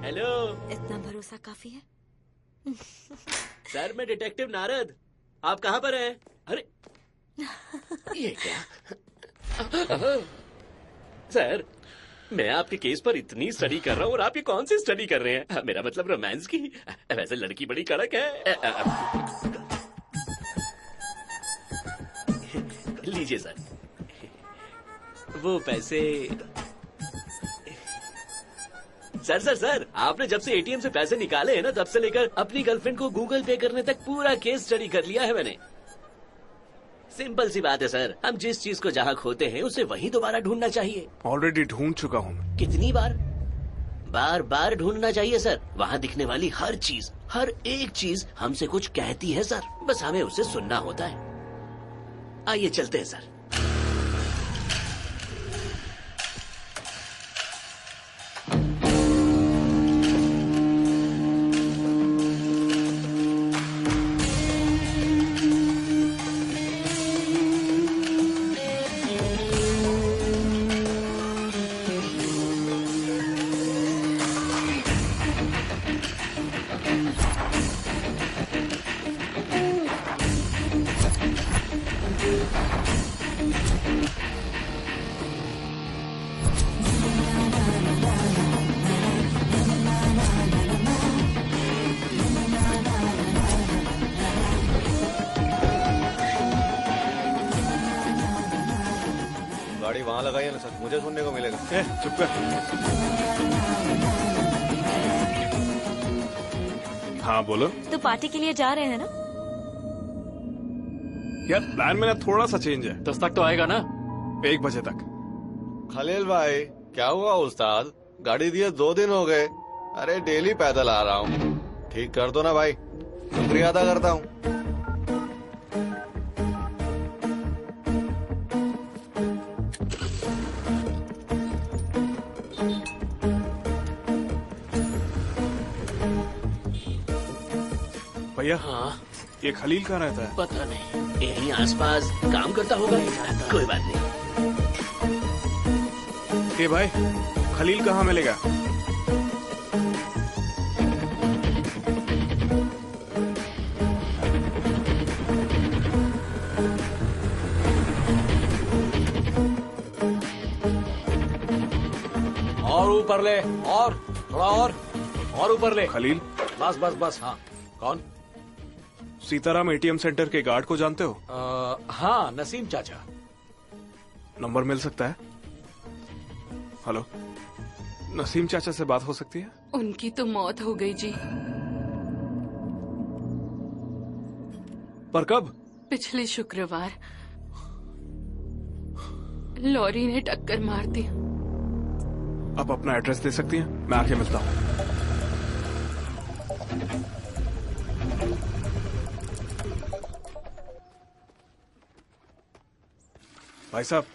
हेलो। इतना भरोसा काफी है? सर मैं डिटेक्टिव नारद, आप कहाँ पर हैं? अरे ये क्या? सर मैं आपके केस पर इतनी स्टडी कर रहा हूँ और आप ये कौन सी स्टडी कर रहे हैं? मेरा मतलब रोमांस की। वैसे लड़की बड़ी कड़क है। लीजिए सर, वो पैसे। सर सर सर, आपने जब से एटीएम से पैसे निकाले हैं ना, तब से लेकर अपनी गर्लफ्रेंड को गूगल पे करने तक पूरा केस स्टडी कर लिया है मैंने। सिंपल सी बात है सर, हम जिस चीज को जहाँ खोते हैं उसे वहीं दोबारा ढूंढना चाहिए। ऑलरेडी ढूंढ चुका हूँ। कितनी बार? बार बार ढूंढना चाहिए सर। वहाँ दिखने वाली हर चीज, हर एक चीज हमसे कुछ कहती है सर, बस हमें उसे सुनना होता है। आइए चलते हैं सर। गाड़ी वहाँ लगाइए ना सर, मुझे सुनने को मिलेगा। चुप कर। हाँ बोलो। तो पार्टी के लिए जा रहे हैं ना? यार प्लान मेरा थोड़ा सा चेंज है। 10 तक तो आएगा ना? 1 बजे तक। खलील भाई क्या हुआ उस्ताद? गाड़ी दिए 2 दिन हो गए। अरे डेली पैदल आ रहा हूँ, ठीक कर दो ना भाई, शुक्रिया अदा करता हूँ। भैया हाँ, ये खलील कहाँ रहता है? पता नहीं, यहीं आसपास काम करता होगा। कोई बात नहीं। ए भाई, खलील कहाँ मिलेगा? और ऊपर ले, और थोड़ा और ऊपर ले। खलील? बस बस बस। हाँ कौन? सीताराम एटीएम सेंटर के गार्ड को जानते हो? हाँ, नसीम चाचा। नंबर मिल सकता है? हेलो, नसीम चाचा से बात हो सकती है? उनकी तो मौत हो गई जी। पर कब? पिछले शुक्रवार लॉरी ने टक्कर मार दी। आप अपना एड्रेस दे सकती हैं? मैं आके मिलता हूँ। भाई साहब।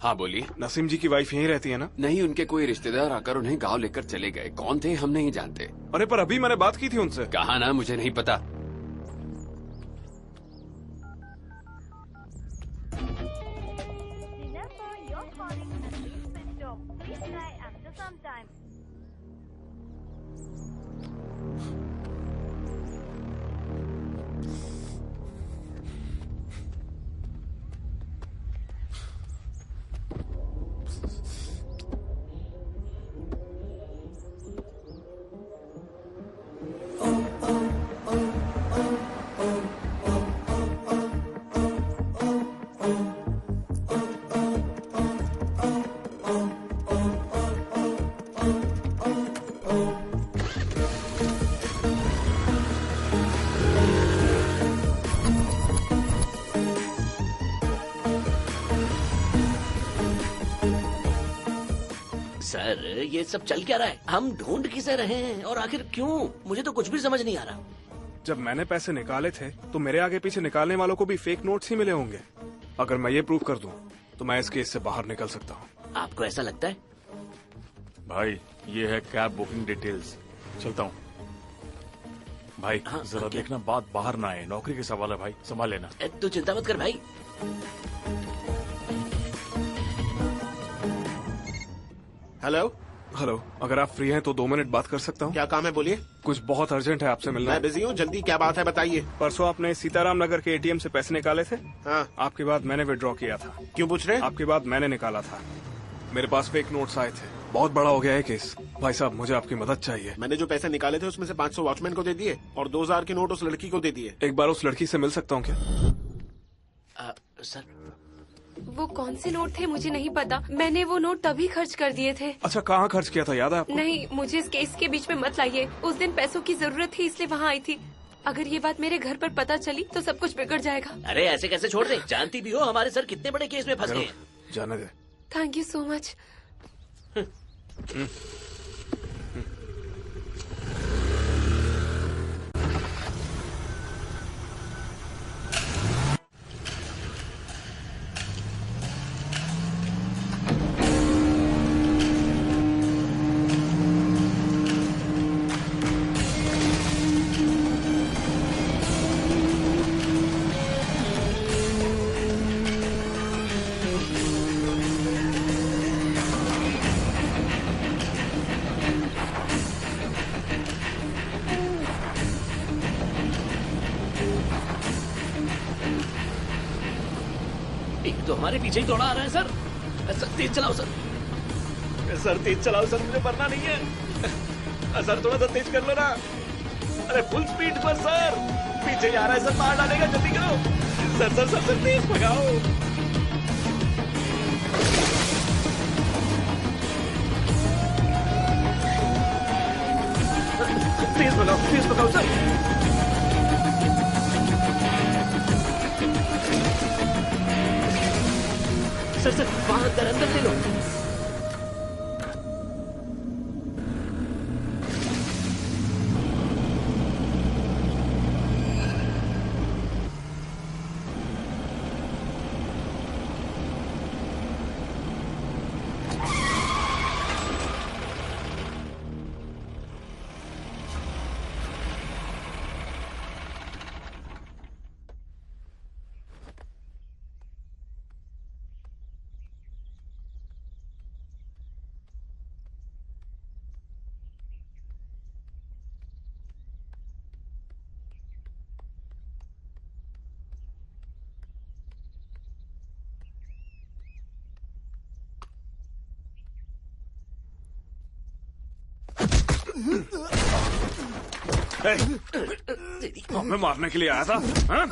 हाँ बोलिए। नसीम जी की वाइफ यहीं रहती है ना? नहीं, उनके कोई रिश्तेदार आकर उन्हें गांव लेकर चले गए। कौन थे हम नहीं जानते। अरे पर अभी मैंने बात की थी उनसे। कहा ना, मुझे नहीं पता। सर ये सब चल क्या रहा है? हम ढूंढ किसे रहे हैं और आखिर क्यों? मुझे तो कुछ भी समझ नहीं आ रहा। जब मैंने पैसे निकाले थे तो मेरे आगे पीछे निकालने वालों को भी फेक नोट्स ही मिले होंगे। अगर मैं ये प्रूव कर दूं तो मैं इस केस से बाहर निकल सकता हूँ। आपको ऐसा लगता है? भाई ये है कैब बुकिंग डिटेल्स। चलता हूँ भाई। हाँ, जरा देखना बात बाहर ना आए, नौकरी के सवाल है भाई, संभाल लेना। तू चिंता मत कर भाई। हेलो। हेलो, अगर आप फ्री हैं तो 2 मिनट बात कर सकता हूँ? क्या काम है, बोलिए। कुछ बहुत अर्जेंट है आपसे मिलना। मैं बिजी हूँ, जल्दी क्या बात है बताइए। परसों आपने सीताराम नगर के एटीएम से पैसे निकाले थे? हाँ। आपके बाद मैंने विड्रॉ किया था। क्यों पूछ रहे? आपके बाद मैंने निकाला था। मेरे पास फेक नोट्स आए थे। बहुत बड़ा हो गया है केस। भाई साहब मुझे आपकी मदद चाहिए। मैंने जो पैसे निकाले थे उसमें से 500 वॉचमैन को दे दिए और 2000 के नोट उस लड़की को दे दिए। एक बार उस लड़की से मिल सकता हूँ क्या? सर वो कौन से नोट थे मुझे नहीं पता। मैंने वो नोट तभी खर्च कर दिए थे। अच्छा, कहाँ खर्च किया था, याद है आपको? नहीं, मुझे इस केस के बीच में मत लाइए। उस दिन पैसों की जरूरत थी इसलिए वहाँ आई थी। अगर ये बात मेरे घर पर पता चली तो सब कुछ बिगड़ जाएगा। अरे ऐसे कैसे छोड़ दे? जानती भी हो हमारे सर कितने बड़े केस में फंस गए हैं। जाने दे। Thank you so much. तो हमारे पीछे ही दौड़ा आ रहा है सर। सर तेज चलाओ सर। सर तेज चलाओ सर, मुझे मरना नहीं है। सर थोड़ा सा तेज कर लो ना। अरे फुल स्पीड पर सर। पीछे ही आ रहा है सर, मार डालेगा, जल्दी करो। सर सर सर सर तेज भगाओ। तेज भगाओ सर। सर सर वहां अंदर ले लो। मैं मारने के लिए आया था, हाँ?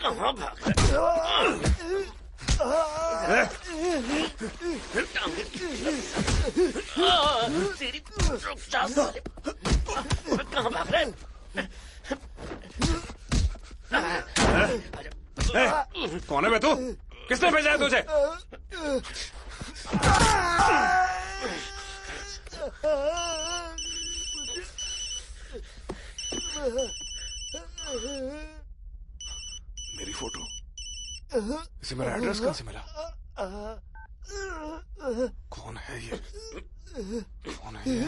कहाँ भाग तेरी कहाँ भाग रहे? कौन है बे तू? किसने भेजा है तुझे? मेरी फोटो, इसे मेरा एड्रेस कहाँ से मिला? कौन है ये? कौन है ये?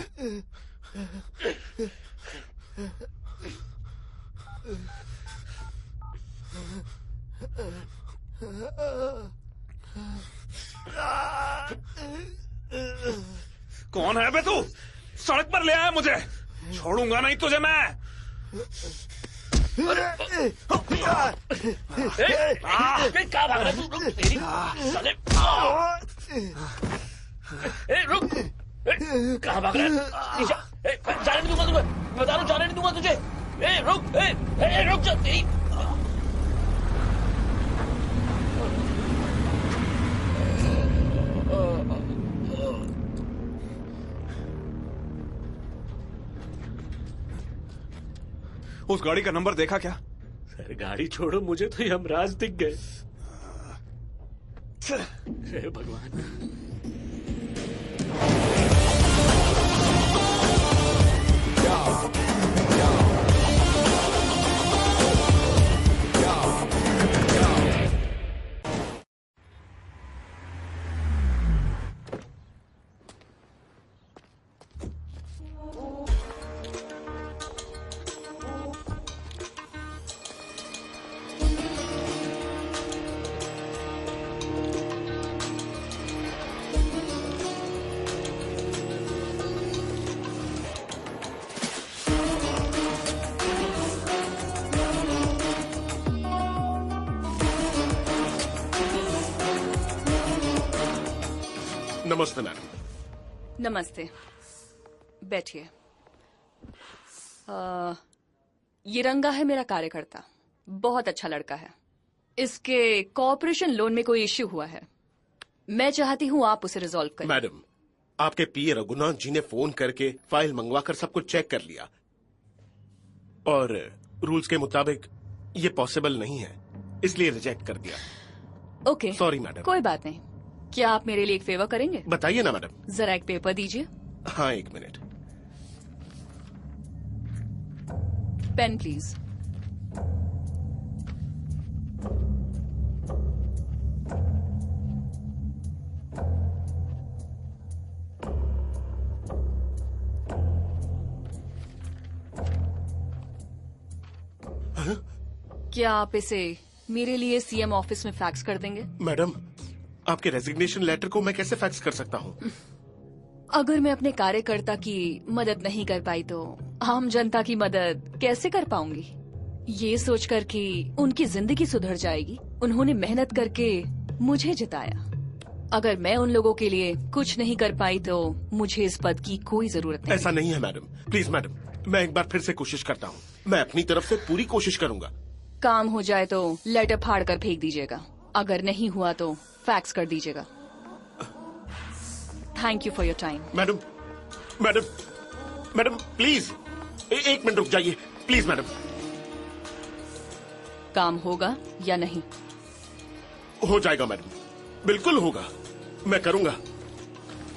कौन है बे तू? सड़क पर ले आया मुझे, छोड़ूंगा नहीं तुझे मैं। क्या भाग रहा है तू? तेरी साले रुक। कहाँ भाग रहा है? जाने नहीं दूंगा तुझे, बता रहा हूँ, जाने नहीं दूंगा तुझे। रुक जा तेरी। उस गाड़ी का नंबर देखा क्या? सर गाड़ी छोड़ो, मुझे तो यमराज दिख गए। हे भगवान। नमस्ते मैडम। नमस्ते, बैठिए। ये रंगा है मेरा कार्यकर्ता, बहुत अच्छा लड़का है। इसके कॉर्पोरेशन लोन में कोई इश्यू हुआ है। मैं चाहती हूँ आप उसे रिजॉल्व करें। मैडम, आपके पीए रघुनाथ जी ने फोन करके फाइल मंगवाकर सब कुछ चेक कर लिया और रूल्स के मुताबिक ये पॉसिबल नहीं है, इसलिए रिजेक्ट कर दिया। Okay, sorry madam. कोई बात नहीं। क्या आप मेरे लिए एक फेवर करेंगे? बताइए ना मैडम। जरा एक पेपर दीजिए। हाँ, एक मिनट। Pen please. क्या आप इसे मेरे लिए सीएम ऑफिस में फैक्स कर देंगे? मैडम, आपके रेजिग्नेशन लेटर को मैं कैसे फैक्स कर सकता हूँ? अगर मैं अपने कार्यकर्ता की मदद नहीं कर पाई तो आम जनता की मदद कैसे कर पाऊंगी? ये सोचकर कि उनकी जिंदगी सुधर जाएगी, उन्होंने मेहनत करके मुझे जिताया। अगर मैं उन लोगों के लिए कुछ नहीं कर पाई तो मुझे इस पद की कोई जरूरत नहीं। ऐसा नहीं है मैडम, प्लीज मैडम, मैं एक बार फिर से कोशिश करता हूँ। मैं अपनी तरफ से पूरी कोशिश करूंगा। काम हो जाए तो लेटर फाड़ कर फेंक दीजिएगा, अगर नहीं हुआ तो फैक्स कर दीजिएगा। Thank you for your time. Madam, madam, madam please एक मिनट रुक जाइए, प्लीज मैडम। काम होगा या नहीं? हो जाएगा मैडम, बिल्कुल होगा, मैं करूंगा,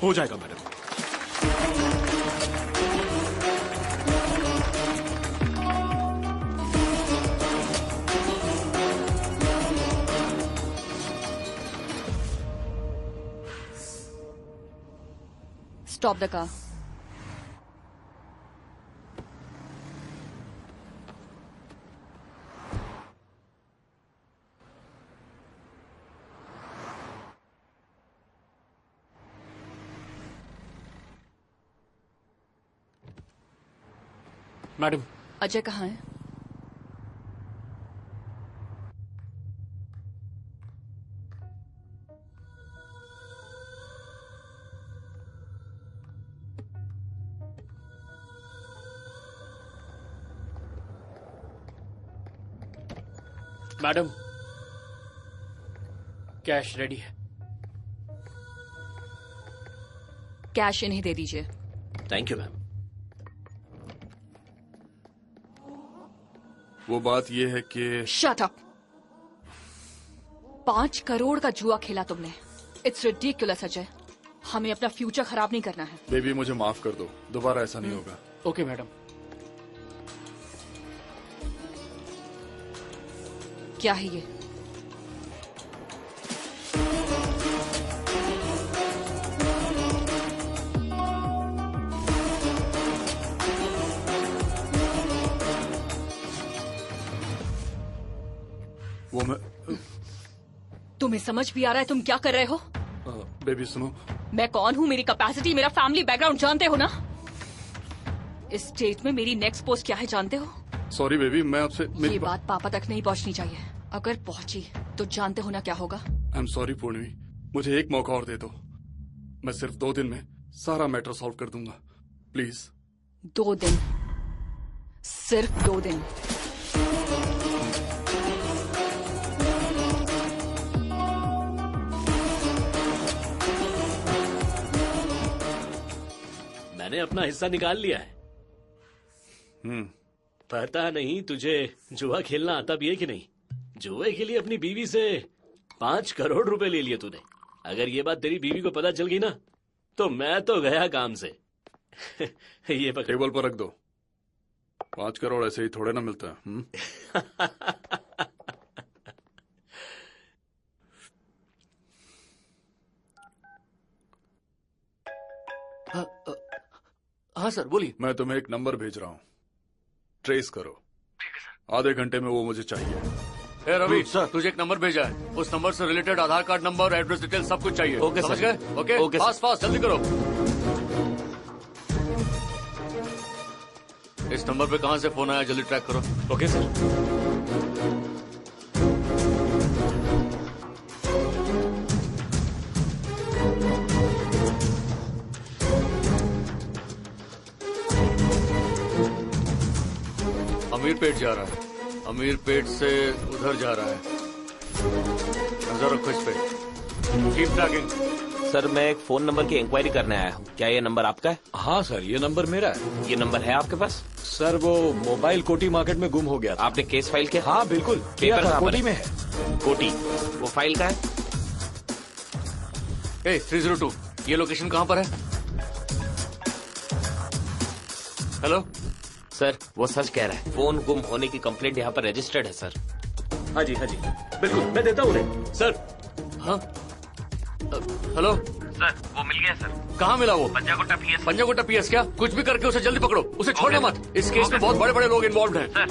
हो जाएगा madam. Stop the car. Madam, Ajay कहाँ है? मैडम, कैश रेडी है। कैश इन्हें दे दीजिए। Thank you ma'am. वो बात ये है कि शट अप। 5 करोड़ का जुआ खेला तुमने। इट्स रिडिकुलस अजय, हमें अपना फ्यूचर खराब नहीं करना है। बेबी मुझे माफ कर दो, दोबारा ऐसा नहीं होगा। Okay madam. क्या है ये? वो मैं तुम्हें समझ भी आ रहा है तुम क्या कर रहे हो? बेबी सुनो, मैं कौन हूँ, मेरी कैपेसिटी, मेरा फैमिली बैकग्राउंड जानते हो ना? इस स्टेट में मेरी नेक्स्ट पोस्ट क्या है जानते हो? सॉरी बेबी, मैं आपसे ये बात पापा तक नहीं पहुंचनी चाहिए। अगर पहुंची तो जानते हो ना क्या होगा? आई एम सॉरी पूर्णिमा, मुझे एक मौका और दे दो। मैं सिर्फ 2 दिन में सारा मैटर सॉल्व कर दूंगा, प्लीज। 2 दिन? सिर्फ 2 दिन? मैंने अपना हिस्सा निकाल लिया है। पता नहीं तुझे जुआ खेलना आता भी है कि नहीं। जुए के लिए अपनी बीवी से 5 करोड़ रुपए ले लिए तूने। अगर ये बात तेरी बीवी को पता चल गई ना तो मैं तो गया काम से। ये पकड़। टेबल पर रख दो। 5 करोड़ ऐसे ही थोड़े ना मिलता है। हाँ सर बोलिए। मैं तुम्हें एक नंबर भेज रहा हूँ, ट्रेस करो। ठीक है सर। आधे घंटे में वो मुझे चाहिए। ए रवि सर, तुझे एक नंबर भेजा है, उस नंबर से रिलेटेड आधार कार्ड नंबर, एड्रेस डिटेल सब कुछ चाहिए। ओके समझ सर। गए? ओके ओके फास्ट फास्ट जल्दी करो। इस नंबर पे कहाँ से फोन आया जल्दी ट्रैक करो। Okay sir. अमीर पेट जा रहा है, अमीर पेट से उधर जा रहा है। नजर रखो इस पे। Keep trekking. सर मैं एक फोन नंबर की इंक्वायरी करने आया हूँ, क्या ये नंबर आपका है? हाँ सर, ये नंबर मेरा है। ये नंबर है आपके पास? सर वो मोबाइल कोटी मार्केट में गुम हो गया था। आपने केस फाइल किया? हाँ बिल्कुल किया था, कोटी में है। कोटी, वो फाइल का है? 302, ये लोकेशन कहाँ पर है? हेलो सर, वो सच कह रहा है, फोन गुम होने की कंप्लेंट यहाँ पर रजिस्टर्ड है सर। हाँ जी बिल्कुल, मैं देता हूँ उन्हें। सर। हाँ हेलो सर, वो मिल गया सर। कहाँ मिला वो? पंजागुट्टा पीएस। पंजागुट्टा पीएस क्या? कुछ भी करके उसे जल्दी पकड़ो, उसे छोड़ना मत। इस केस में बहुत बड़े बड़े लोग इन्वॉल्व हैं। सर,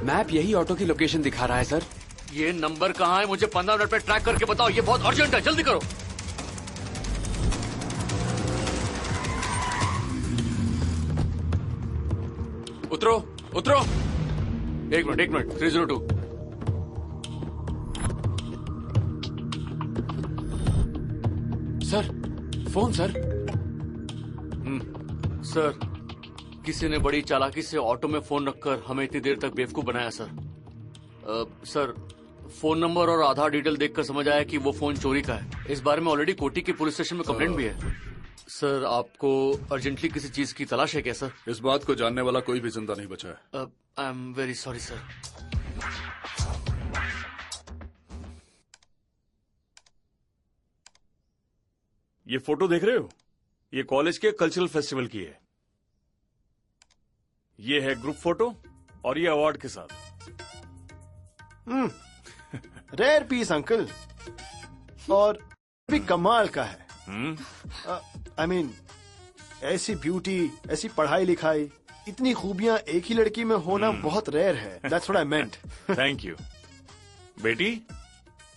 मैप यही ऑटो की लोकेशन दिखा रहा है सर। ये नंबर कहाँ है? मुझे 15 मिनट में ट्रैक करके बताओ, ये बहुत अर्जेंट है, जल्दी करो। उतरो उतरो। एक minute 302। Sir phone sir. Sir, किसी ने बड़ी चालाकी से ऑटो में फोन रखकर हमें इतनी देर तक बेवकूफ बनाया सर। सर, फोन नंबर और आधार डिटेल देखकर समझ आया कि वो फोन चोरी का है। इस बारे में ऑलरेडी कोटी के पुलिस स्टेशन में कंप्लेंट भी है। सर, आपको अर्जेंटली किसी चीज की तलाश है क्या सर? इस बात को जानने वाला कोई भी जिंदा नहीं बचा है। I am very sorry sir. ये फोटो देख रहे हो? ये कॉलेज के कल्चरल फेस्टिवल की है। ये है ग्रुप फोटो और ये अवार्ड के साथ। रेयर पीस अंकल, और भी कमाल का है। आई मीन ऐसी ब्यूटी, ऐसी पढ़ाई लिखाई, इतनी खूबियां एक ही लड़की में होना बहुत रेयर है। That's what I meant. Thank you बेटी।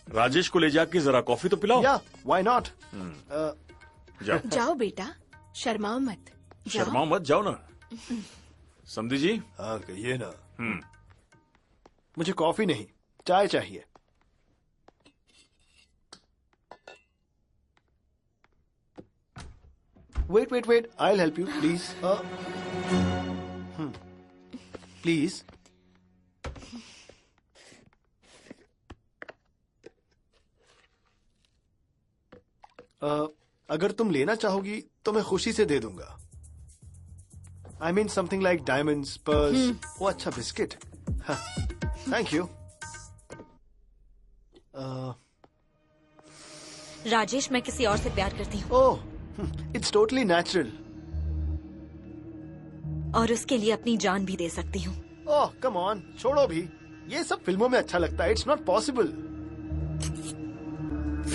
राजेश को ले जाके जरा कॉफी तो पिलाओ। या व्हाई नॉट। जाओ जाओ बेटा, शर्माओ मत। जाओ। शर्माओ मत, जाओ ना। समझी जी? हाँ कहिए ना। मुझे कॉफी नहीं, चाय चाहिए। Wait, I'll help you, please. Please. अगर तुम लेना चाहोगी तो मैं खुशी से दे दूंगा। I mean something like diamonds, pearls. वो अच्छा बिस्किट। Thank you. राजेश, मैं किसी और से प्यार करती हूँ। ओह, इट्स टोटली नेचुरल। और उसके लिए अपनी जान भी दे सकती हूँ। ओह कम ऑन, छोड़ो भी, ये सब फिल्मों में अच्छा लगता है। It's not possible.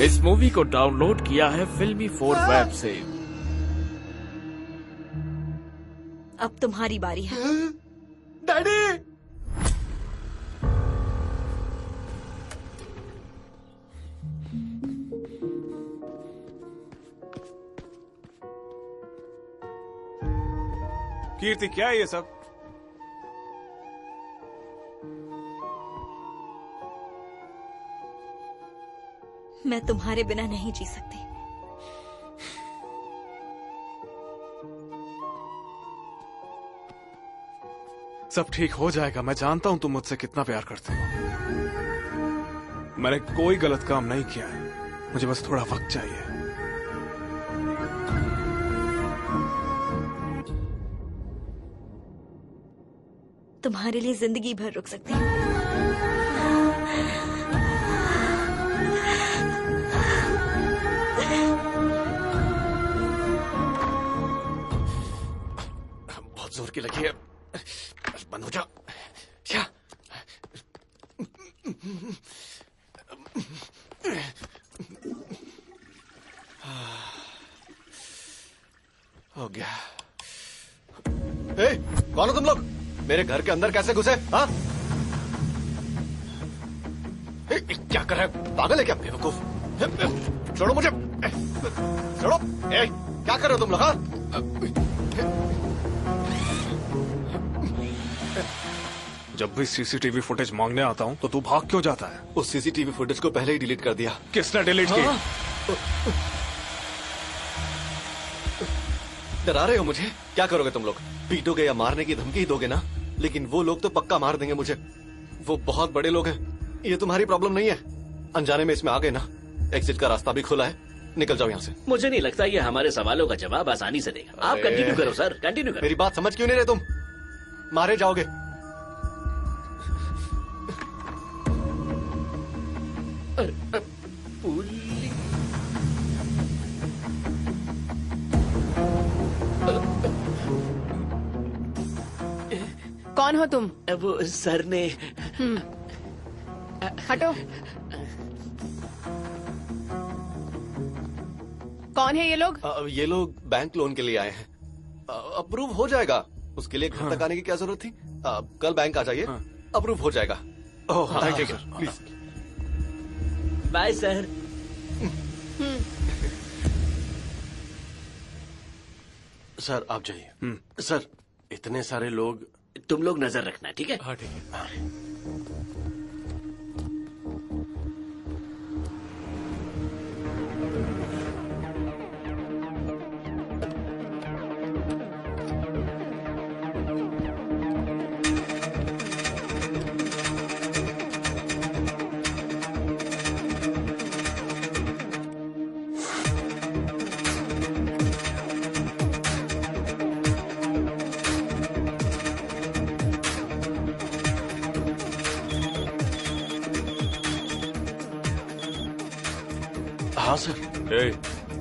इस मूवी को डाउनलोड किया है फिल्मी 4 वेब से। अब तुम्हारी बारी है। डैडी! कीर्ति, क्या है ये सब? मैं तुम्हारे बिना नहीं जी सकती। सब ठीक हो जाएगा। मैं जानता हूं तुम मुझसे कितना प्यार करते हो। मैंने कोई गलत काम नहीं किया है, मुझे बस थोड़ा वक्त चाहिए। तुम्हारे लिए जिंदगी भर रुक सकती हूँ। बहुत जोर की लगी है, बंद हो जा। क्या? हो गया। कौन हो तुम लोग? मेरे घर के अंदर कैसे घुसे? हाँ? क्या कर रहे हैं? पागल है क्या? बेवकूफ! छोड़ो मुझे! छोड़ो! क्या कर रहे हो तुम लोग? हाँ? जब भी सीसीटीवी फुटेज मांगने आता हूँ तो तू भाग क्यों जाता है? उस सीसीटीवी फुटेज को पहले ही डिलीट कर दिया। किसने डिलीट की? डरा रहे हो मुझे? क्या करोगे तुम लोग? पीटोगे या मारने की धमकी ही दोगे ना? लेकिन वो लोग तो पक्का मार देंगे मुझे। वो बहुत बड़े लोग हैं। ये तुम्हारी प्रॉब्लम नहीं है। अनजाने में इसमें आ गए ना, एग्जिट का रास्ता भी खुला है, निकल जाओ यहाँ से। मुझे नहीं लगता ये हमारे सवालों का जवाब आसानी से देगा। आप अरे। कंटिन्यू करो सर, कंटिन्यू करो। मेरी बात समझ क्यों नहीं रहे तुम? मारे जाओगे। कौन हो तुम? वो सर ने हटो। कौन है ये लोग? ये लोग बैंक लोन के लिए आए हैं। अप्रूव हो जाएगा, उसके लिए घर तक आने की क्या जरूरत थी? कल बैंक आ जाइए, अप्रूव हो जाएगा। Oh thank you sir, please. Bye sir. Sir आप जाइए। सर इतने सारे लोग, तुम लोग नजर रखना, ठीक है? हाँ ठीक है। हाँ सर। ए,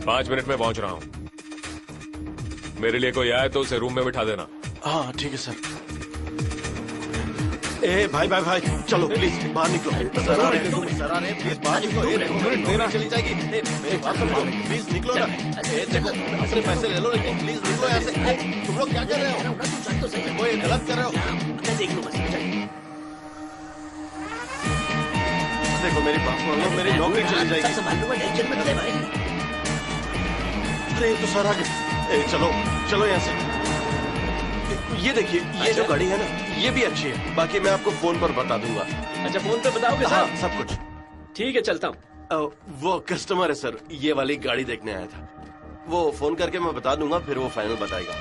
5 मिनट में पहुंच रहा हूँ। मेरे लिए कोई आए तो उसे रूम में बिठा देना। हाँ ठीक है सर। ए भाई भाई भाई चलो प्लीज बाहर निकलो। सर आ रहे हैं, सर आ रहे हैं, प्लीज बाहर निकलो। देना चली जाएगी। मेरी बात सुनो, प्लीज निकलो ना। देखो अपने पैसे ले लो, लेकिन प्लीज निकलो यहाँ से। तुम लोग क्या कर रहे हो? वो ये गलत कर रहे हो। देख लो बस। देखो मेरी बात सुनो, मेरी नौकरी चली जाएगी। टेंशन मत ले भाई। अरे ये तो सर आ गए। चलो चलो यहाँ से। ये देखिए, ये जो गाड़ी है ना, ये भी अच्छी है। बाकी मैं आपको फोन पर बता दूंगा। अच्छा फोन पे बताओगे सर? हाँ सब कुछ ठीक है, चलता हूँ। वो कस्टमर है सर, ये वाली गाड़ी देखने आया था। वो फोन करके मैं बता दूंगा, फिर वो फाइनल बताएगा।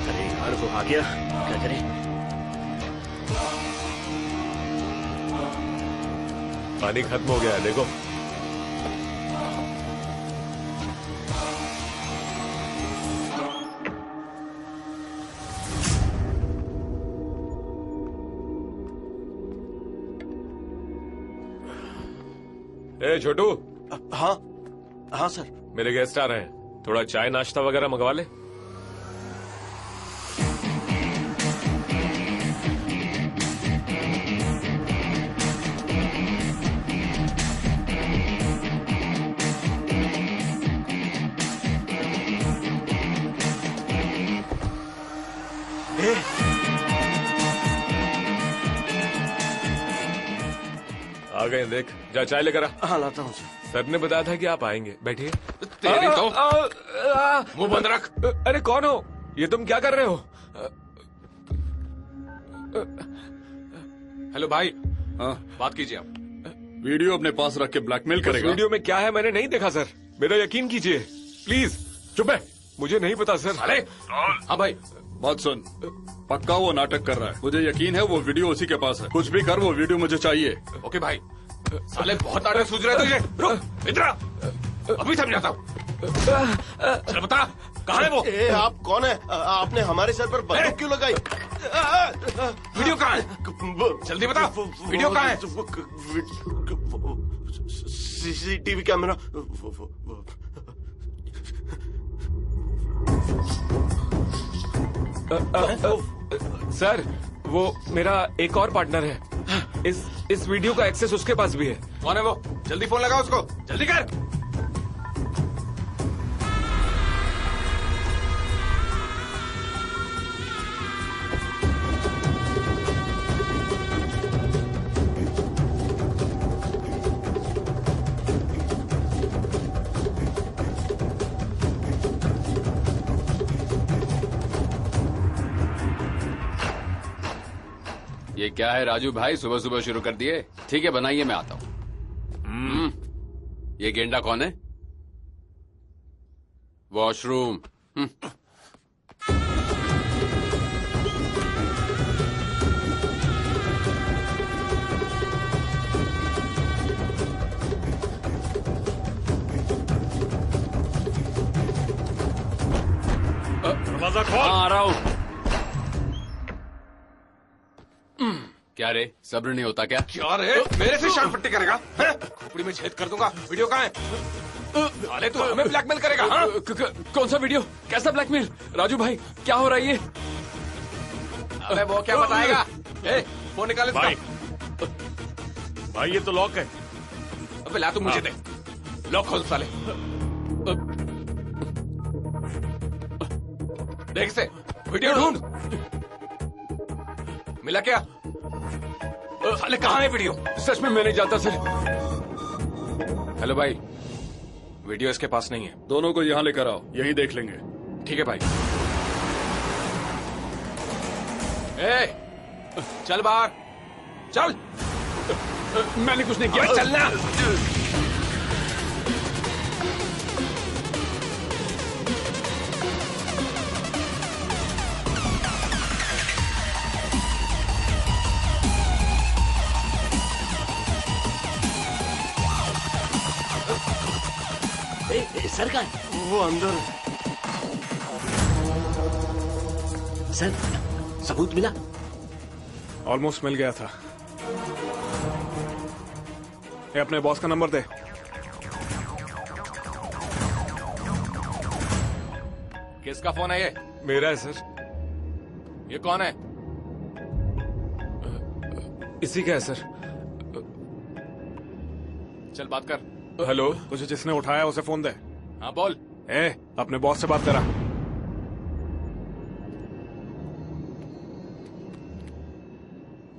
अरे यार वो आ गया, क्या करें? पानी खत्म हो गया है, देखो। ए छोटू। हाँ हाँ सर। मेरे गेस्ट आ रहे हैं, थोड़ा चाय नाश्ता वगैरह मंगवा ले। आ गए, देख जा चाय लेकर आ। हाँ लाता हूँ सर। सर ने बताया था कि आप आएंगे, बैठिए। तेरी तो मुंह बंद रख। अरे कौन हो? ये तुम क्या कर रहे हो? हेलो भाई। हाँ बात कीजिए आप। वीडियो अपने पास रख के ब्लैकमेल करेगा। वीडियो में क्या है मैंने नहीं देखा सर, मेरा यकीन कीजिए प्लीज। चुप है, मुझे नहीं पता सर। अरे हाँ भाई बात सुन, पक्का वो नाटक कर रहा है। मुझे यकीन है वो वीडियो उसी के पास है। कुछ भी कर, वो वीडियो मुझे चाहिए। ओके भाई। साले बहुत नाटक सूझ रहे तुझे। रुक इधर आ, अभी समझाता हूँ। चल बता कहाँ है वो? आप कौन है? आपने हमारे सर पर बंदूक क्यों लगाई? वीडियो कहाँ है? जल्दी बता, वीडियो कहाँ है? CCTV camera. सर वो मेरा एक और पार्टनर है, इस वीडियो का एक्सेस उसके पास भी है। कौन है वो? जल्दी फोन लगा उसको, जल्दी कर। ये क्या है राजू भाई, सुबह सुबह शुरू कर दिए? ठीक है बनाइए, मैं आता हूँ। ये गेंडा कौन है? वॉशरूम। खोल। हाँ, आ रहा हूँ। क्या रे, सब्र नहीं होता क्या? क्या रे, मेरे से शान पट्टी करेगा? खोपड़ी में छेद कर दूंगा। वीडियो कहाँ है? साले तू हमें ब्लैकमेल करेगा? हाँ? कौन सा वीडियो? कैसा ब्लैकमेल? राजू भाई, क्या हो रहा है ये? अबे वो क्या बताएगा? फोन निकाले भाई, भाई ये तो लॉक है। अबे ला, तू मुझे दे। लॉक खोल साले। देख से वीडियो ढूंढ। मिला क्या? साले कहाँ है वीडियो? सच में मैं नहीं जानता सर। हेलो भाई, वीडियो इसके पास नहीं है। दोनों को यहाँ लेकर आओ, यहीं देख लेंगे। ठीक है भाई। ए, चल बाहर, चल। मैंने कुछ नहीं किया। चलना। सर का वो अंदर। सर, सबूत मिला? ऑलमोस्ट मिल गया था। ये अपने बॉस का नंबर दे। किसका फोन है ये? मेरा है सर। ये कौन है? इसी का है सर। चल बात कर। हेलो, तुझे जिसने उठाया उसे फोन दे। हाँ बोल। अपने बॉस से बात करा।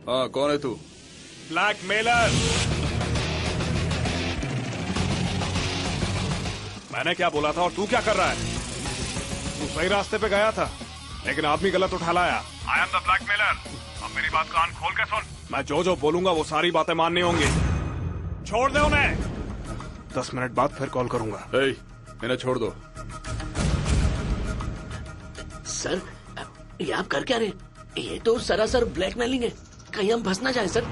हाँ, कौन है तू? ब्लैकमेलर। मैंने क्या बोला था और तू क्या कर रहा है? तू सही रास्ते पे गया था, लेकिन आदमी गलत उठा लाया। I am the blackmailer. अब मेरी बात कान खोल के सुन। मैं जो बोलूंगा वो सारी बातें माननी होंगी। छोड़ दे उन्हें। 10 मिनट बाद फिर कॉल करूंगा। इन्हें छोड़ दो। सर, ये आप कर क्या रहे? ये तो सरासर ब्लैकमेलिंग है। कहीं हम फंस ना जाए सर।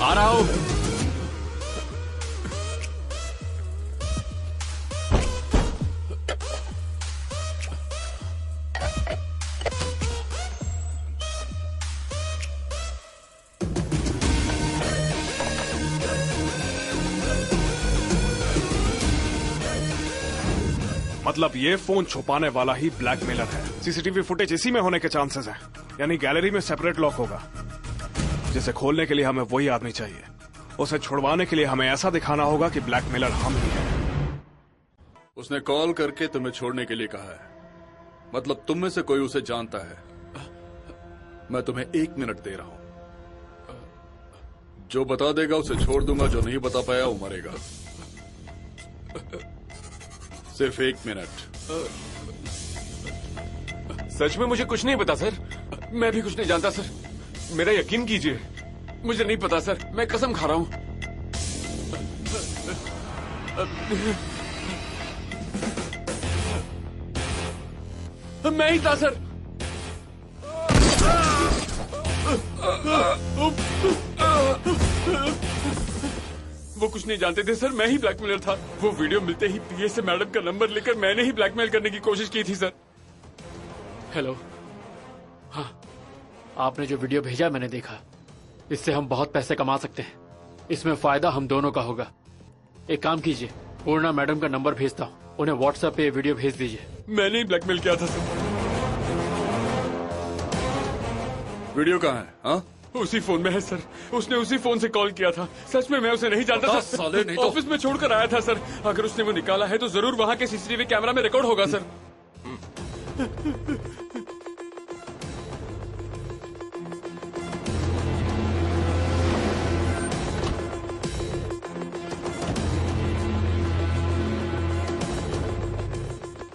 आ रहा हूं। मतलब ये फोन छुपाने वाला ही ब्लैकमेलर है। सीसीटीवी फुटेज इसी में होने के चांसेस हैं। यानी गैलरी में सेपरेट लॉक होगा, जिसे खोलने के लिए हमें वही आदमी चाहिए। उसे छुड़वाने के लिए हमें ऐसा दिखाना होगा कि ब्लैकमेलर हम ही हैं। उसने कॉल करके तुम्हें छोड़ने के लिए कहा है। मतलब तुम में से कोई उसे जानता है। मैं तुम्हें 1 मिनट दे रहा हूं। जो बता देगा उसे छोड़ दूंगा, जो नहीं बता पाया वो मरेगा। सिर्फ 1 मिनट। सच में मुझे कुछ नहीं पता सर। मैं भी कुछ नहीं जानता सर। मेरा यकीन कीजिए, मुझे नहीं पता सर। मैं कसम खा रहा हूं। मैं ही था सर। वो कुछ नहीं जानते थे सर। मैं ही ब्लैकमेलर था। वो वीडियो मिलते ही पीए से मैडम का नंबर लेकर मैंने ही ब्लैकमेल करने की कोशिश की थी सर। हेलो, हाँ, आपने जो वीडियो भेजा मैंने देखा। इससे हम बहुत पैसे कमा सकते हैं। इसमें फायदा हम दोनों का होगा। एक काम कीजिए, पूर्णा मैडम का नंबर भेजता हूँ, उन्हें व्हाट्सएप पे वीडियो भेज दीजिए। मैंने ही ब्लैकमेल किया था सर। वीडियो कहाँ है? हाँ, उसी फोन में है सर। उसने उसी फोन से कॉल किया था। सच में मैं उसे नहीं जानता था। साले, नहीं तो ऑफिस में छोड़कर आया था सर। अगर उसने वो निकाला है तो जरूर वहाँ के सीसीटीवी कैमरा में रिकॉर्ड होगा सर।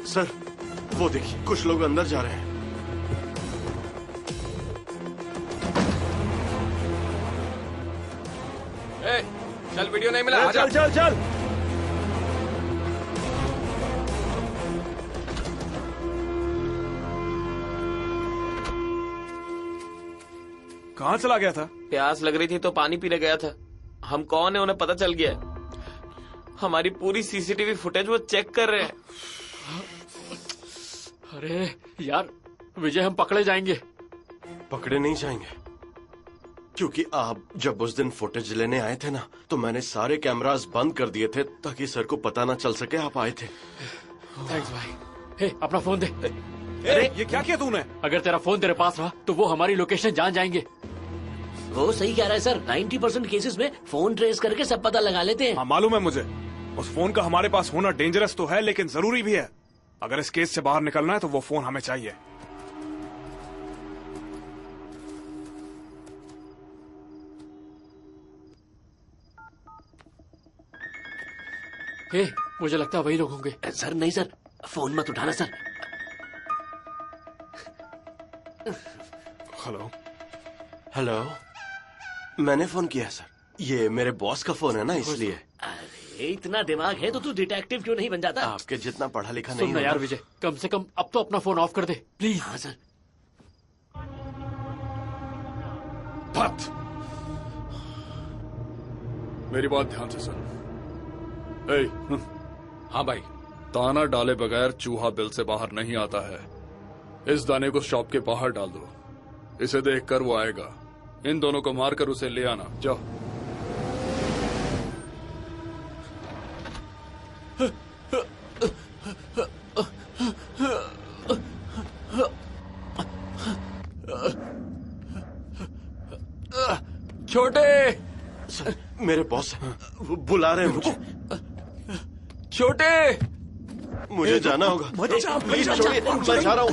सर, वो देखिए, कुछ लोग अंदर जा रहे हैं। चल, वीडियो नहीं मिला। चल चल चल। कहाँ चला गया था? प्यास लग रही थी तो पानी पीने गया था। हम कौन है उन्हें पता चल गया। हमारी पूरी सीसीटीवी फुटेज वो चेक कर रहे हैं। अरे यार विजय, हम पकड़े जाएंगे। पकड़े नहीं जाएंगे, क्योंकि आप जब उस दिन फुटेज लेने आए थे ना, तो मैंने सारे कैमरास बंद कर दिए थे ताकि सर को पता ना चल सके आप आए थे। थैंक्स भाई। हे, अपना फोन दे। अरे ये क्या किया तूने? अगर तेरा फोन तेरे पास रहा तो वो हमारी लोकेशन जान जाएंगे। वो सही कह रहा है सर, 90% केसेस में फोन ट्रेस करके सब पता लगा लेते हैं। हाँ मालूम है मुझे। उस फोन का हमारे पास होना डेंजरस तो है, लेकिन जरूरी भी है। अगर इस केस से बाहर निकलना है तो वो फोन हमें चाहिए। हे, मुझे लगता है वही लोग होंगे। सर नहीं सर, फोन मत उठाना सर। हेलो हेलो, मैंने फोन किया सर। ये मेरे बॉस का फोन है ना, इसलिए। अरे इतना दिमाग है तो तू डिटेक्टिव क्यों नहीं बन जाता? आपके जितना पढ़ा लिखा नहीं सुन ना यार विजय, कम से कम अब तो अपना फोन ऑफ कर दे प्लीज। हाँ सर। बात मेरी बात ध्यान से सुन। हाँ भाई। दाना डाले बगैर चूहा बिल से बाहर नहीं आता है। इस दाने को शॉप के बाहर डाल दो। इसे देखकर वो आएगा। इन दोनों को मारकर उसे ले आना। जाओ। छोटे, मेरे बॉस बुला रहे हैं मुझे। छोटे, मुझे जाना होगा। प्लीज छोड़िए, मैं जा रहा हूँ।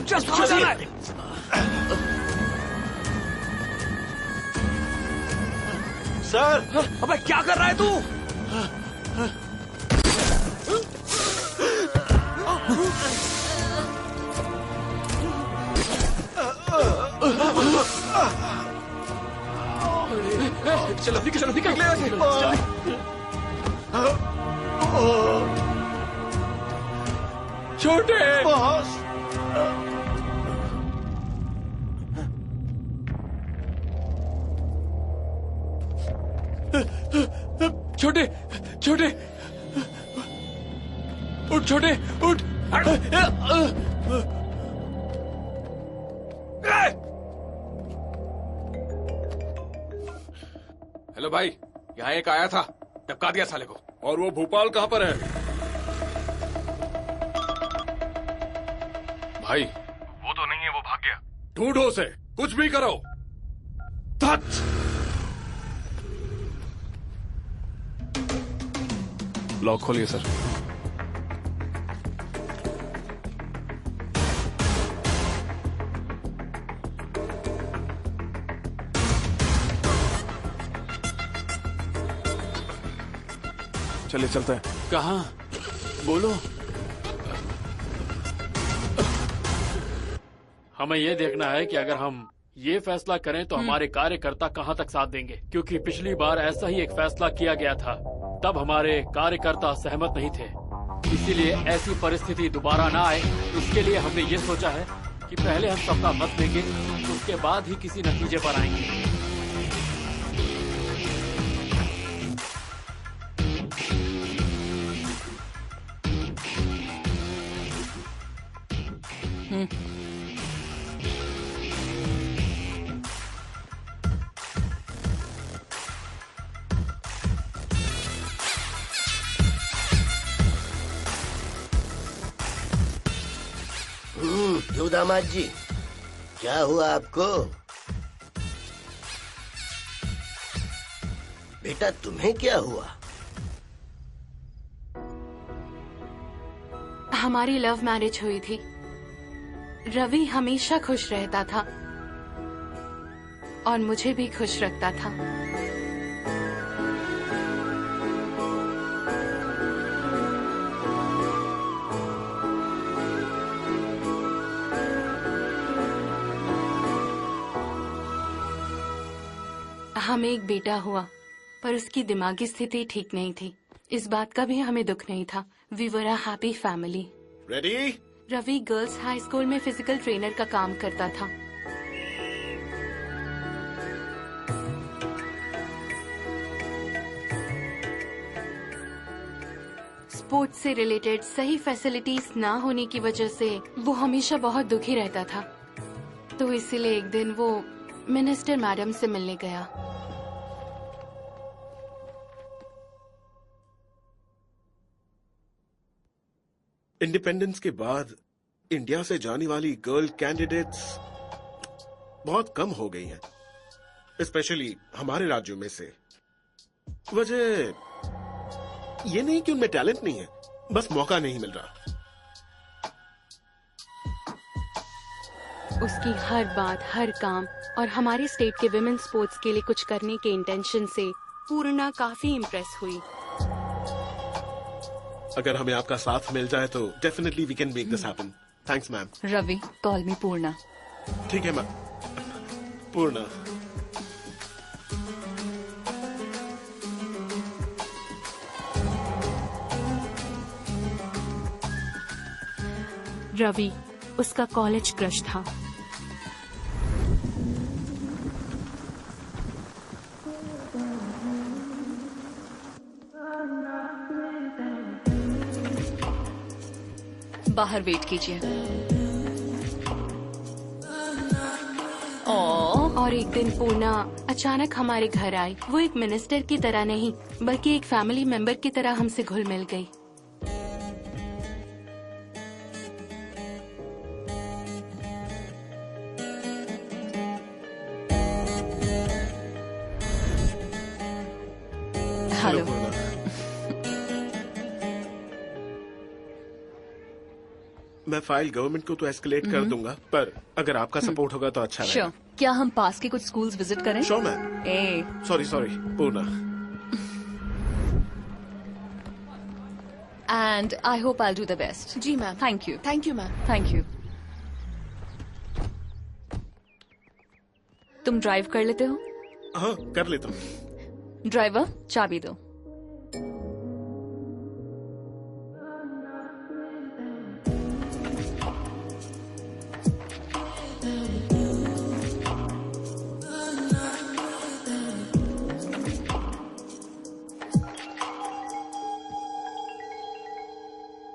सर, अबे क्या कर रहा है तू? चलो निकल। छोटे बॉस, छोटे उठ, छोटे उठ। हेलो भाई, यहाँ एक आया था, टपका दिया साले को। और वो भोपाल कहाँ पर है? भाई वो तो नहीं है, वो भाग गया। ढूंढो उसे, कुछ भी करो। लॉक खोलिए सर। चलिए चलते हैं। कहाँ? बोलो। हमें ये देखना है कि अगर हम ये फैसला करें तो हमारे कार्यकर्ता कहाँ तक साथ देंगे, क्योंकि पिछली बार ऐसा ही एक फैसला किया गया था। तब हमारे कार्यकर्ता सहमत नहीं थे। इसीलिए ऐसी परिस्थिति दोबारा ना आए, इसके लिए हमने ये सोचा है कि पहले हम सबका मत देंगे, उसके बाद ही किसी नतीजे पर आएंगे। क्यों दामाद जी, क्या हुआ आपको? बेटा तुम्हें क्या हुआ? हमारी लव मैरिज हुई थी। रवि हमेशा खुश रहता था और मुझे भी खुश रखता था। हमें एक बेटा हुआ, पर उसकी दिमागी स्थिति ठीक नहीं थी। इस बात का भी हमें दुख नहीं था। We were a happy family. Ready? Ravi girls high school में फिजिकल ट्रेनर का काम करता था। स्पोर्ट्स से रिलेटेड सही फैसिलिटीज ना होने की वजह से वो हमेशा बहुत दुखी रहता था। तो इसीलिए एक दिन वो मिनिस्टर मैडम से मिलने गया। इंडिपेंडेंस के बाद इंडिया से जाने वाली गर्ल कैंडिडेट्स बहुत कम हो गई हैं, स्पेशली हमारे राज्यों में से। वजह ये नहीं कि उनमें टैलेंट नहीं है, बस मौका नहीं मिल रहा। उसकी हर बात, हर काम और हमारे स्टेट के विमेन स्पोर्ट्स के लिए कुछ करने के इंटेंशन से पूर्णा काफी इम्प्रेस हुई। अगर हमें आपका साथ मिल जाए तो definitely we can make this happen. Thanks ma'am. Ravi, call me Purna. ठीक है मैम। पूर्णा। रवि उसका कॉलेज क्रश था। बाहर वेट कीजिए। और एक दिन पूर्णा अचानक हमारे घर आई। वो एक मिनिस्टर की तरह नहीं बल्कि एक फैमिली मेंबर की तरह हमसे घुल मिल गई। हेलो। मैं फाइल गवर्नमेंट को तो एस्केलेट कर दूंगा, पर अगर आपका सपोर्ट होगा तो अच्छा रहेगा। श्योर। क्या हम पास के कुछ स्कूल्स विजिट करें? Sure ma'am. Sorry Purna. And I hope I do the best. जी ma'am. Thank you. Thank you ma'am. Thank you. तुम ड्राइव कर लेते हो? हाँ, कर लेता हूँ। ड्राइवर, चाबी दो।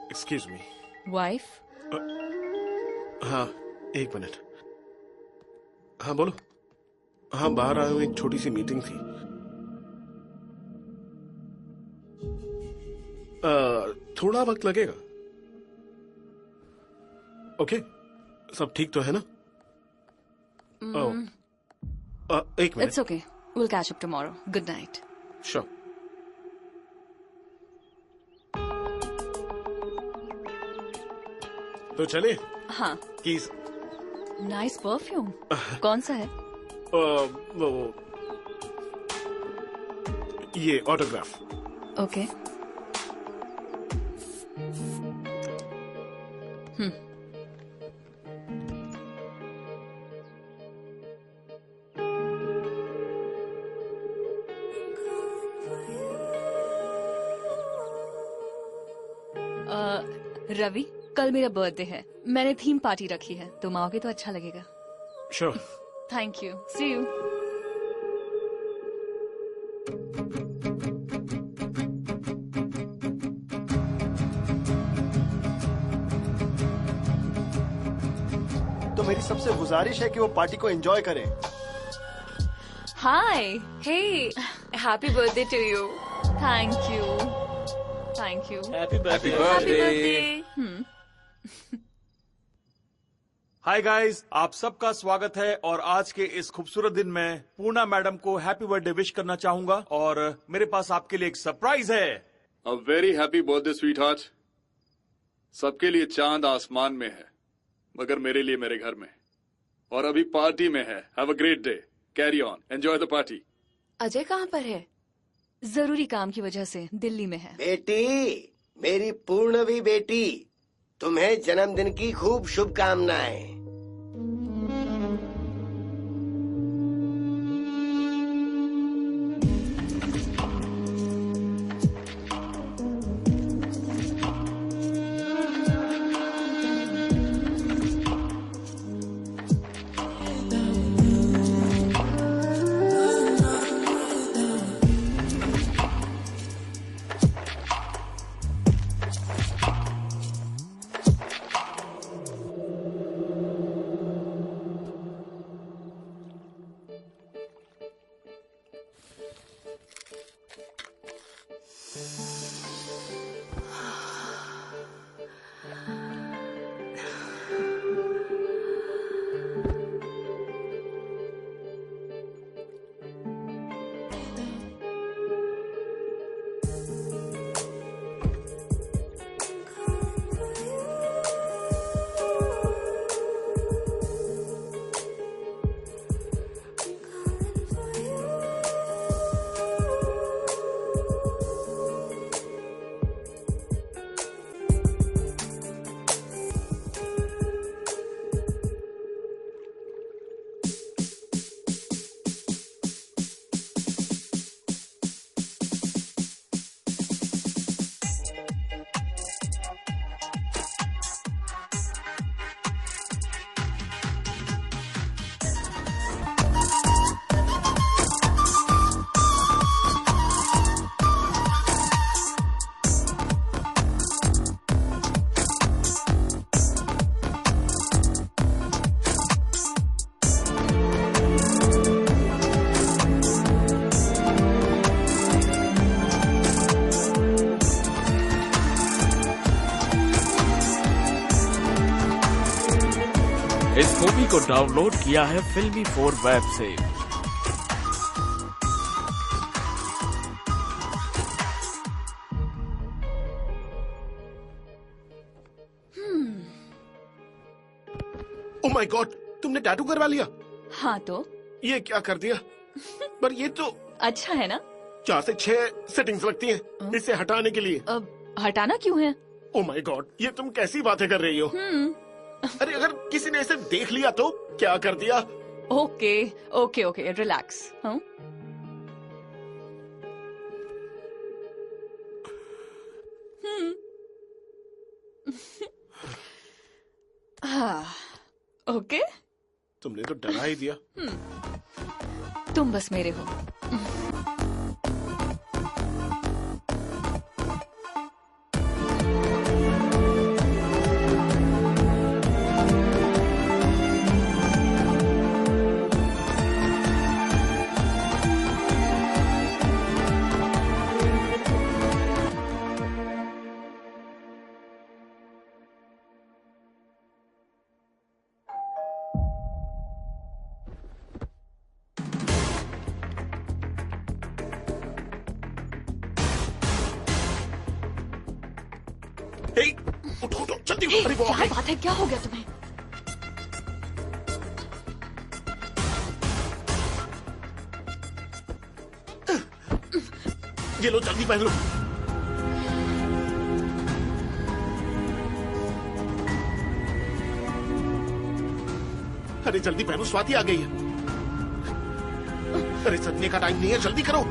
Excuse me. वाइफ? हाँ, एक मिनट। हाँ बोलो। हाँ, बाहर आया हूँ, एक छोटी सी मीटिंग थी। थोड़ा वक्त लगेगा। ओके, सब ठीक तो है ना? एक minute. It's okay, will catch up tomorrow. Good night. Sure. तो चले? हाँ। कीज। Nice perfume. कौन सा है? वो ये ऑटोग्राफ। ओके। रवि, कल मेरा बर्थडे है। मैंने थीम पार्टी रखी है। तुम आओगे तो अच्छा लगेगा। Sure. Thank you. See you. तो मेरी सबसे गुजारिश है कि वो पार्टी को एंजॉय करें। Hi. Hey, happy birthday to you. Thank you. Thank you. Happy birthday. Happy birthday. Hi guys, आप सबका स्वागत है और आज के इस खूबसूरत दिन में पूर्णा मैडम को हैप्पी बर्थडे विश करना चाहूंगा और मेरे पास आपके लिए एक सरप्राइज है। A very happy birthday sweet heart. सबके लिए चांद आसमान में है, मगर मेरे लिए मेरे घर में, और अभी पार्टी में है। Have a great day, carry on, enjoy the party. Ajay कहाँ पर है? जरूरी काम की वजह से दिल्ली में है। बेटी, मेरी पूर्णवी बेटी, तुम्हें जन्मदिन की खूब शुभकामनाएं। इस मूवी को डाउनलोड किया है फिल्मी 4 वेब से। ओह माय गॉड, तुमने टैटू करवा लिया? हाँ तो ये क्या कर दिया? पर ये तो अच्छा है ना? 4 से 6 सेटिंग्स लगती हैं इसे हटाने के लिए। अब हटाना क्यों है? ओह माय गॉड, ये तुम कैसी बातें कर रही हो? अरे अगर किसी ने इसे देख लिया तो क्या कर दिया? Okay okay okay, relax. हाँ ओके, तुमने तो डरा ही दिया। तुम बस मेरे हो। उठो उठो जल्दी उठो। अरे वो क्या बात है, क्या हो गया तुम्हें? ये लो जल्दी पहन लो। अरे जल्दी पहनो, स्वाति आ गई है। अरे सदने का टाइम नहीं है, जल्दी करो।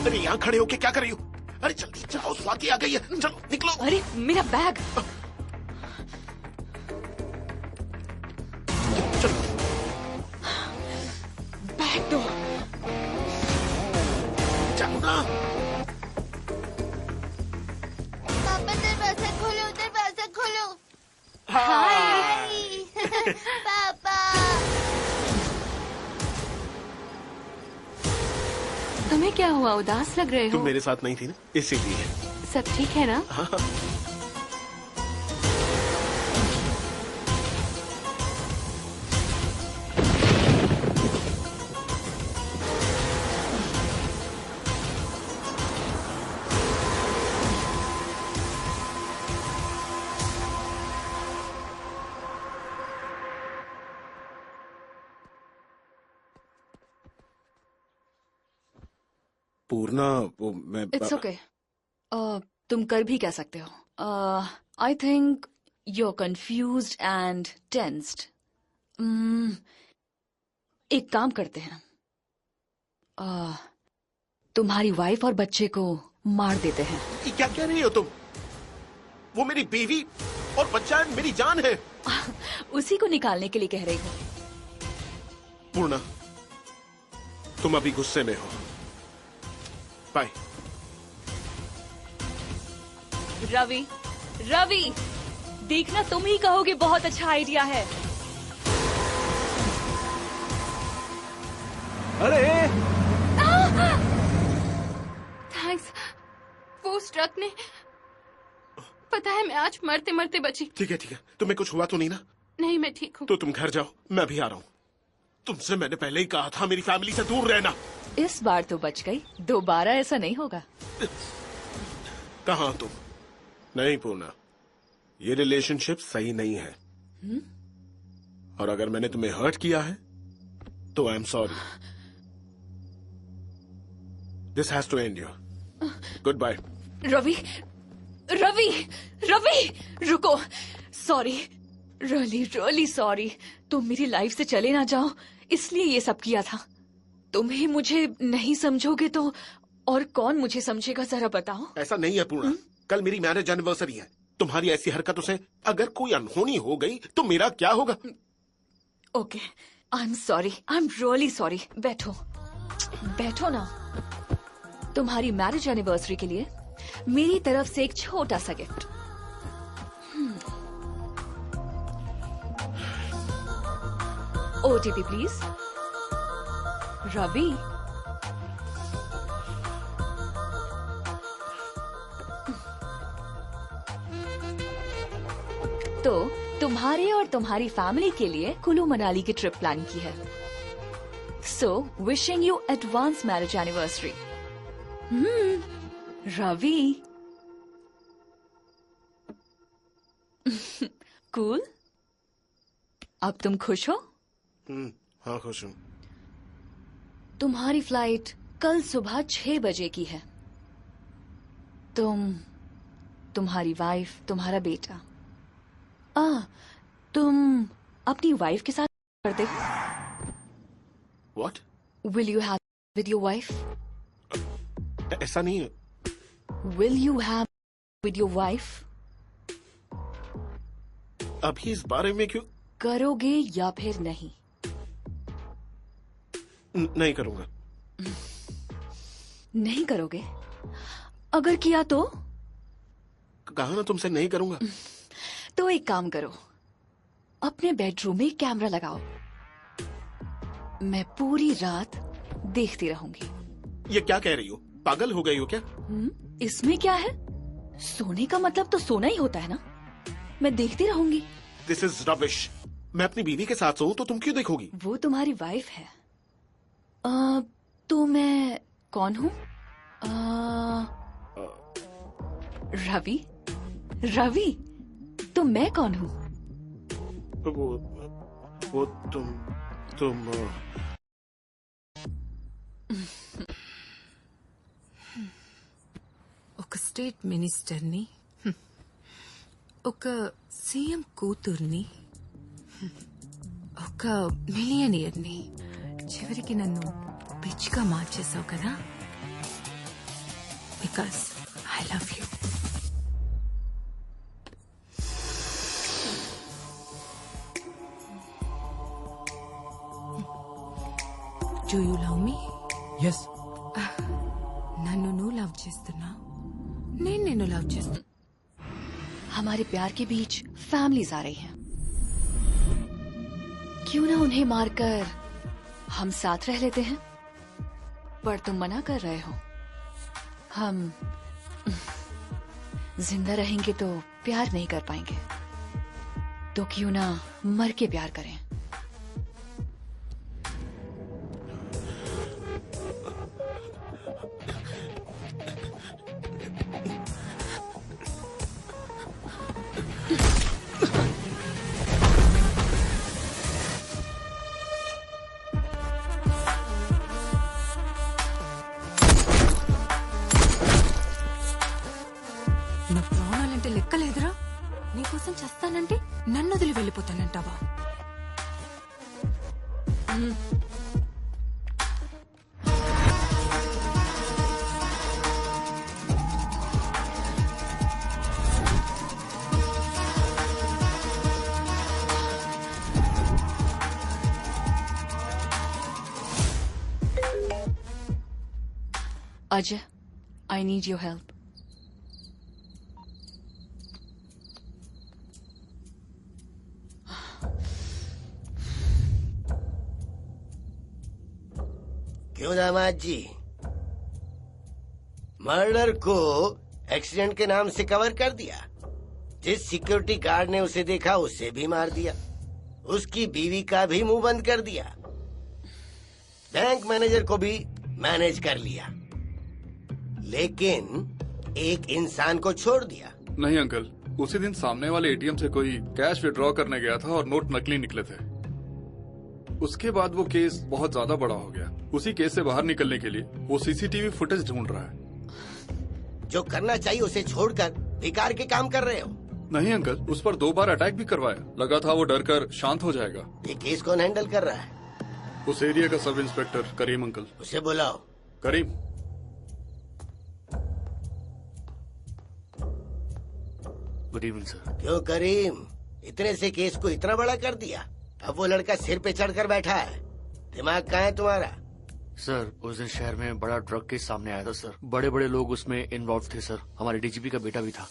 अरे यहाँ खड़े होके क्या कर रही हो? अरे जल्दी जाओ, स्वाति आ गई है, चलो निकलो। अरे मेरा बैग। चलो बैग दो। जाओ ना। पापा दरवाजा खोलो, दरवाजा खोलो। हाय पापा। तुम्हें क्या हुआ, उदास लग रहे हो? तुम मेरे साथ नहीं थी ना, इसीलिए। सब ठीक है ना? हाँ। पूर्णा, वो मैं इट्स ओके। तुम कर भी कह सकते हो। I think you are confused and tensed. एक काम करते हैं, तुम्हारी वाइफ और बच्चे को मार देते हैं। क्या कह रही हो तुम? वो मेरी बीवी और बच्चा मेरी जान है। उसी को निकालने के लिए कह रही हो। पूर्णा, तुम अभी गुस्से में हो। बाय। रवि, रवि, देखना तुम ही कहोगे बहुत अच्छा आइडिया है। अरे थैंक्स। वो उस ट्रक ने, पता है मैं आज मरते मरते बची। ठीक है, तुम्हें कुछ हुआ तो नहीं ना? नहीं, मैं ठीक हूँ। तो तुम घर जाओ, मैं भी आ रहा हूँ। तुमसे मैंने पहले ही कहा था मेरी फैमिली से दूर रहना। इस बार तो बच गई, दोबारा ऐसा नहीं होगा। कहाँ तुम? नहीं पूर्णा, ये रिलेशनशिप सही नहीं है। और अगर मैंने तुम्हें हर्ट किया है तो I am sorry. This has to end here. Goodbye. Ravi, Ravi, Ravi, रुको। Sorry, really really sorry. तुम मेरी लाइफ से चले ना जाओ, इसलिए ये सब किया था। तुम ही मुझे नहीं समझोगे तो और कौन मुझे समझेगा, जरा बताओ। ऐसा नहीं है पूर्णा, कल मेरी मैरिज एनिवर्सरी है। तुम्हारी ऐसी हरकतों से अगर कोई अनहोनी हो गई तो मेरा क्या होगा? Okay, I am sorry, I am really sorry. बैठो, बैठो ना। तुम्हारी मैरिज एनिवर्सरी के लिए मेरी तरफ से एक छोटा सा गिफ्ट। OTP please. रवि, तो तुम्हारे और तुम्हारी फैमिली के लिए कुल्लू मनाली की ट्रिप प्लान की है। So wishing you advance marriage anniversary. Ravi. Cool. अब तुम खुश हो? हाँ, खुश हूँ। तुम्हारी फ्लाइट कल सुबह 6 बजे की है। तुम्हारी वाइफ, तुम्हारा बेटा। तुम अपनी वाइफ के साथ करते हो? What? Will you have with your wife? ऐसा नहीं है। Will you have with your wife? अभी इस बारे में क्यों? करोगे या फिर नहीं? नहीं करूंगा। नहीं करोगे? अगर किया तो? कहा ना तुमसे नहीं करूंगा। तो एक काम करो, अपने बेडरूम में कैमरा लगाओ। मैं पूरी रात देखती रहूंगी। ये क्या कह रही हो? पागल हो गई हो क्या? इसमें क्या है? सोने का मतलब तो सोना ही होता है ना। मैं देखती रहूंगी। This is rubbish. मैं अपनी बीवी के साथ सोऊं तो तुम क्यों देखोगी? वो तुम्हारी वाइफ है। तो मैं कौन हूँ? रवि। रवि, तो मैं कौन हूँ? वो तुम ఒక స్టేట్ మినిస్టర్ని, ఒక సీఎం కూతుర్ని, ఒక మిలియనియర్ని, చివరికి నన్ను పిచ్చిగా మార్చేసావు కదా. Because I love you. Do you love me? Yes. నన్ను నువ్వు లవ్ చేస్తున్నా, నేను నిన్ను లవ్ చేస్తున్నా. हमारे प्यार के बीच फैमिलीज आ रही हैं। क्यों ना उन्हें मारकर हम साथ रह लेते हैं? पर तुम मना कर रहे हो। हम जिंदा रहेंगे तो प्यार नहीं कर पाएंगे, तो क्यों ना मर के प्यार करें? నా ప్రాణాలంటే లెక్కలేదురా. నీకోసం చస్తానంటే నన్ను వదిలి వెళ్ళిపోతానంటావా? Ajay, I need your help. क्यों दामाद जी, मर्डर को एक्सीडेंट के नाम से कवर कर दिया। जिस सिक्योरिटी गार्ड ने उसे देखा उसे भी मार दिया, उसकी बीवी का भी मुंह बंद कर दिया, बैंक मैनेजर को भी मैनेज कर लिया, लेकिन एक इंसान को छोड़ दिया। नहीं अंकल, उसी दिन सामने वाले एटीएम से कोई कैश विड्रॉ करने गया था और नोट नकली निकले थे। उसके बाद वो केस बहुत ज्यादा बड़ा हो गया। उसी केस से बाहर निकलने के लिए वो सीसीटीवी फुटेज ढूंढ रहा है। जो करना चाहिए उसे छोड़कर बेकार के काम कर रहे हो। नहीं अंकल, उस पर 2 बार अटैक भी करवाया। लगा था वो डर कर शांत हो जाएगा। ये केस कौन हैंडल कर रहा है? उस एरिया का सब इंस्पेक्टर करीम अंकल। उसे बुलाओ। करीम। Good evening sir. क्यों करीम, इतने से केस को इतना बड़ा कर दिया? अब वो लड़का सिर पे चढ़कर बैठा है। दिमाग कहाँ है तुम्हारा? सर, उस दिन शहर में बड़ा ड्रग केस सामने आया था सर। बड़े बड़े लोग उसमें इन्वॉल्व थे सर। हमारे डीजीपी का बेटा भी था,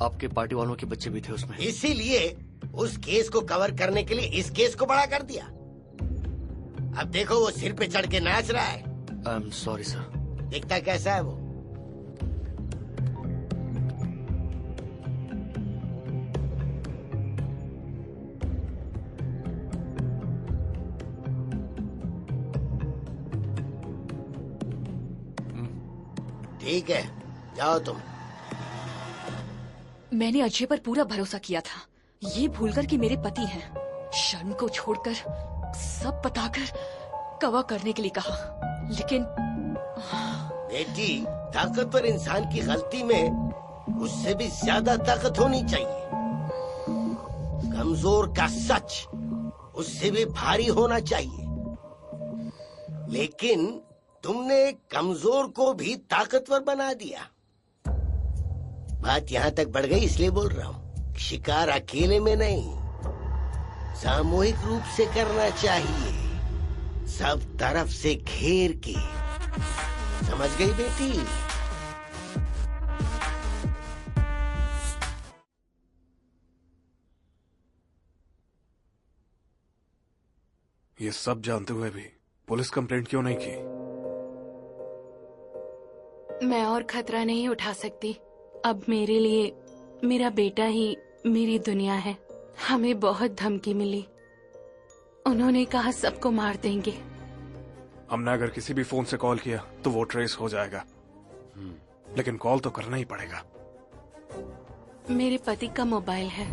आपके पार्टी वालों के बच्चे भी थे उसमें। इसीलिए उस केस को कवर करने के लिए इस केस को बड़ा कर दिया। अब देखो वो सिर पे चढ़ के नाच रहा है। आई एम सॉरी सर। दिखता कैसा है वो? ठीक है, जाओ तुम। मैंने अजय पर पूरा भरोसा किया था, ये भूलकर कि मेरे पति हैं। शर्म को छोड़कर सब बताकर कवा करने के लिए कहा, लेकिन बेटी, ताकतवर इंसान की गलती में उससे भी ज्यादा ताकत होनी चाहिए। कमजोर का सच उससे भी भारी होना चाहिए। लेकिन तुमने कमजोर को भी ताकतवर बना दिया। बात यहाँ तक बढ़ गई इसलिए बोल रहा हूँ। शिकार अकेले में नहीं, सामूहिक रूप से करना चाहिए, सब तरफ से घेर के। समझ गई बेटी? ये सब जानते हुए भी पुलिस कंप्लेंट क्यों नहीं की? मैं और खतरा नहीं उठा सकती। अब मेरे लिए मेरा बेटा ही मेरी दुनिया है। हमें बहुत धमकी मिली, उन्होंने कहा सबको मार देंगे। हमने अगर किसी भी फोन से कॉल किया तो वो ट्रेस हो जाएगा, लेकिन कॉल तो करना ही पड़ेगा। मेरे पति का मोबाइल है।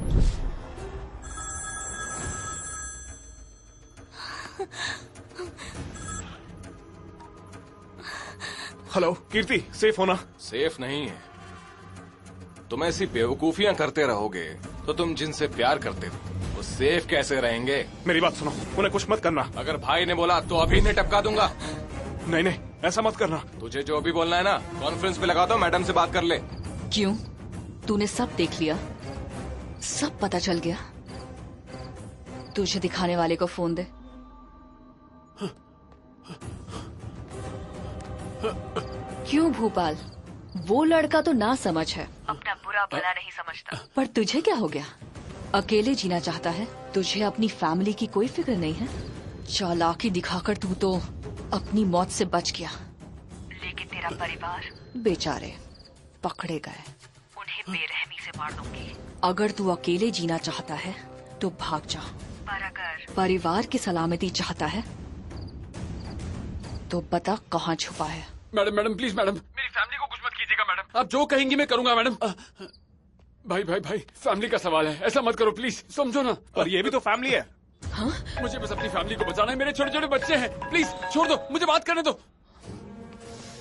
हेलो कीर्ति, सेफ होना? सेफ नहीं है। तुम ऐसी बेवकूफियां करते रहोगे तो तुम जिनसे प्यार करते थे वो सेफ कैसे रहेंगे? मेरी बात सुनो, उन्हें कुछ मत करना। अगर भाई ने बोला तो अभी इन्हें टपका दूंगा। नहीं नहीं, ऐसा मत करना। तुझे जो भी बोलना है ना, कॉन्फ्रेंस पे लगा दो, मैडम से बात कर ले। क्यों? तूने सब देख लिया, सब पता चल गया। तुझे दिखाने वाले को फोन दे। क्यों भूपाल? वो लड़का तो ना समझ है, अपना बुरा भला नहीं समझता। पर तुझे क्या हो गया? अकेले जीना चाहता है, तुझे अपनी फैमिली की कोई फिक्र नहीं है। चालाकी दिखाकर तू तो अपनी मौत से बच गया, लेकिन तेरा परिवार बेचारे पकड़े गए। उन्हें बेरहमी से मार दूंगी। अगर तू अकेले जीना चाहता है तो भाग जा, पर अगर परिवार की सलामती चाहता है तो बता कहाँ छुपा है। मैडम मैडम प्लीज मैडम, मेरी फैमिली को कुछ मत कीजिएगा मैडम। आप जो कहेंगी मैं करूंगा मैडम। भाई भाई भाई, फैमिली का सवाल है, ऐसा मत करो प्लीज, समझो ना। पर ये भी तो फैमिली है। हाँ? मुझे बस अपनी फैमिली को बचाना है, मेरे छोटे छोटे बच्चे हैं, प्लीज छोड़ दो, मुझे बात करने दो।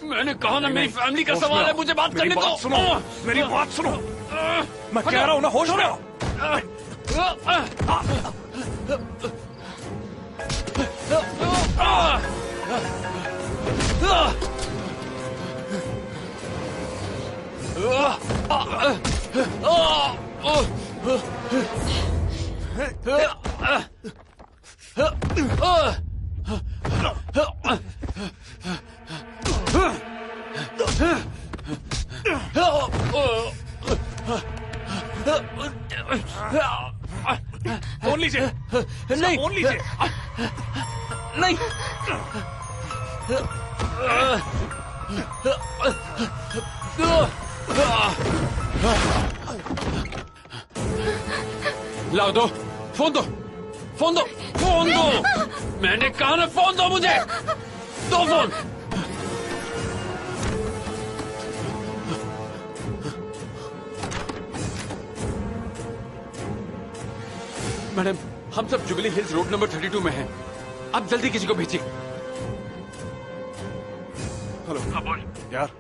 मैंने कहा ना मेरी फैमिली का सवाल है, मुझे बात करने दो। सुनो, मेरी बात सुनो, मैं कह रहा हूँ ना, होश में आओ। फोन लीजिए। नहीं, फोन लीजिए। नहीं। लाओ, दो फोन, दो फोन, दो फोन, दो। मैंने कहा ना फोन दो मुझे, दो फोन। मैडम, हम सब जुबली हिल्स रोड नंबर 32 में हैं। आप जल्दी किसी को भेजिए। हेलो। हाँ बोल। यार,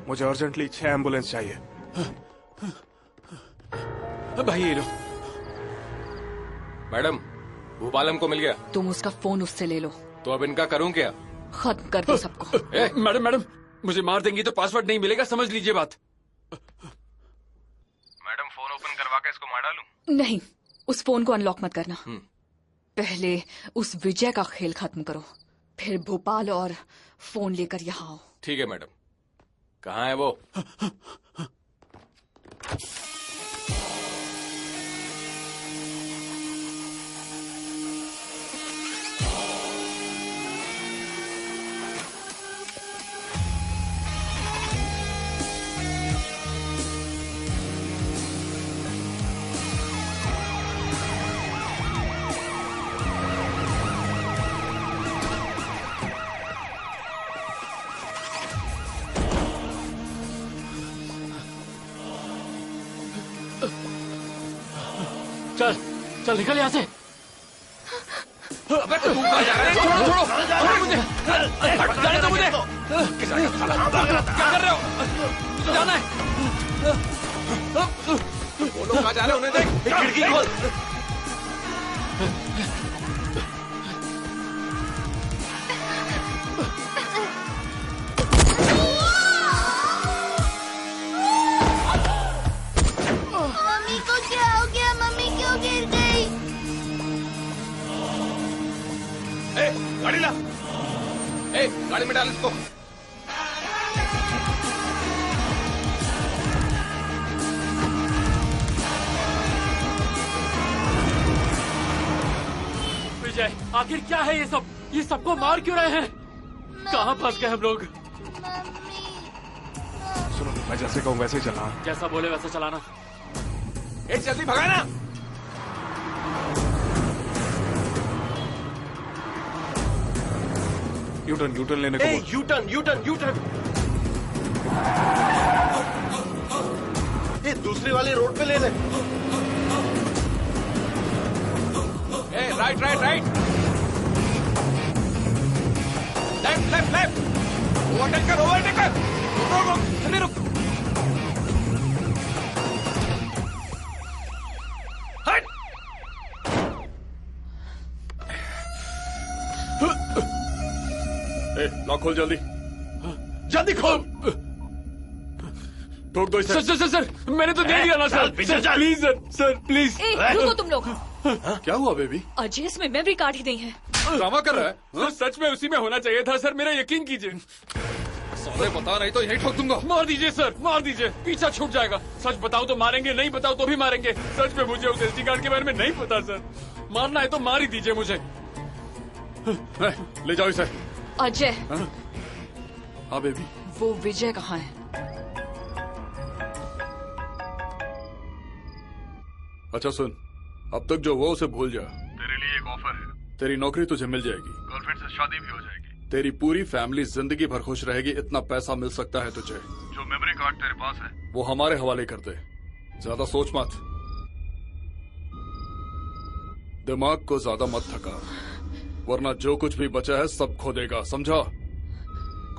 मुझे अर्जेंटली 6 एम्बुलेंस चाहिए। भाई ये लो। मैडम, भूपालम को मिल गया। तुम उसका फोन उससे ले लो। तो अब इनका करूं क्या? खत्म कर दो सबको। मैडम मैडम, मुझे मार देंगी तो पासवर्ड नहीं मिलेगा, समझ लीजिए बात। मैडम, फोन ओपन करवा के इसको मार डालूं? नहीं, उस फोन को अनलॉक मत करना। पहले उस विजय का खेल खत्म करो, फिर भोपाल और फोन लेकर यहाँ आओ। ठीक है मैडम। कहाँ है वो? चल चल निकल यहाँ से। अबे तू कहाँ जा रहा है? छोड़ो मुझे, जाने दो मुझे। क्या कर रहे हो? जाना है। वो लोग कहाँ जा रहे हैं? उन्हें देख, खिड़की खोल। मम्मी को क्या हो गया? मम्मी क्यों गिर गई? ए, गाड़ी ला। ए, गाड़ी में डाल इसको। विजय, आखिर क्या है ये सब? ये सबको मार क्यों रहे हैं? कहाँ फंस गए हम लोग? सुनो, मैं जैसे कहूँ वैसे ही चलना। जैसा बोले वैसा चलाना। ए, जल्दी भगाए ना। यूटर्न लेने को बोल। यूटर्न। ये दूसरी वाली रोड पे ले ले। ए, राइट। लेफ्ट। ओवरटेक कर। रुक, जल्दी रुक। हट। ए, लॉक खोल जल्दी खोल। ठोक दो इसे। सर, मैंने तो दे दिया ना सर। Please sir, please. रुको तुम लोग। क्या हुआ बेबी? अजय इसमें मेमोरी कार्ड ही नहीं है। ड्रामा कर रहा है? सर सच में उसी में होना चाहिए था सर, मेरा यकीन कीजिए। साले बता, नहीं तो यही ठोक दूंगा। मार दीजिए सर, मार दीजिए, पीछा छूट जाएगा। सच बताओ तो मारेंगे, नहीं बताओ तो भी मारेंगे। सच में मुझे उस एसडी कार्ड के बारे में नहीं पता सर। मारना है तो मार ही दीजिए मुझे। ले जाओ इसे। अजय। हाँ बेबी। वो विजय कहाँ है? अच्छा सुन, अब तक जो वो उसे भूल जा। तेरे लिए एक ऑफर है। तेरी नौकरी तुझे मिल जाएगी, गर्लफ्रेंड से शादी भी हो जाएगी, तेरी पूरी फैमिली जिंदगी भर खुश रहेगी। इतना पैसा मिल सकता है तुझे। जो मेमोरी कार्ड तेरे पास है वो हमारे हवाले कर दे। ज्यादा सोच मत, दिमाग को ज्यादा मत थका, वरना जो कुछ भी बचा है सब खो देगा, समझा?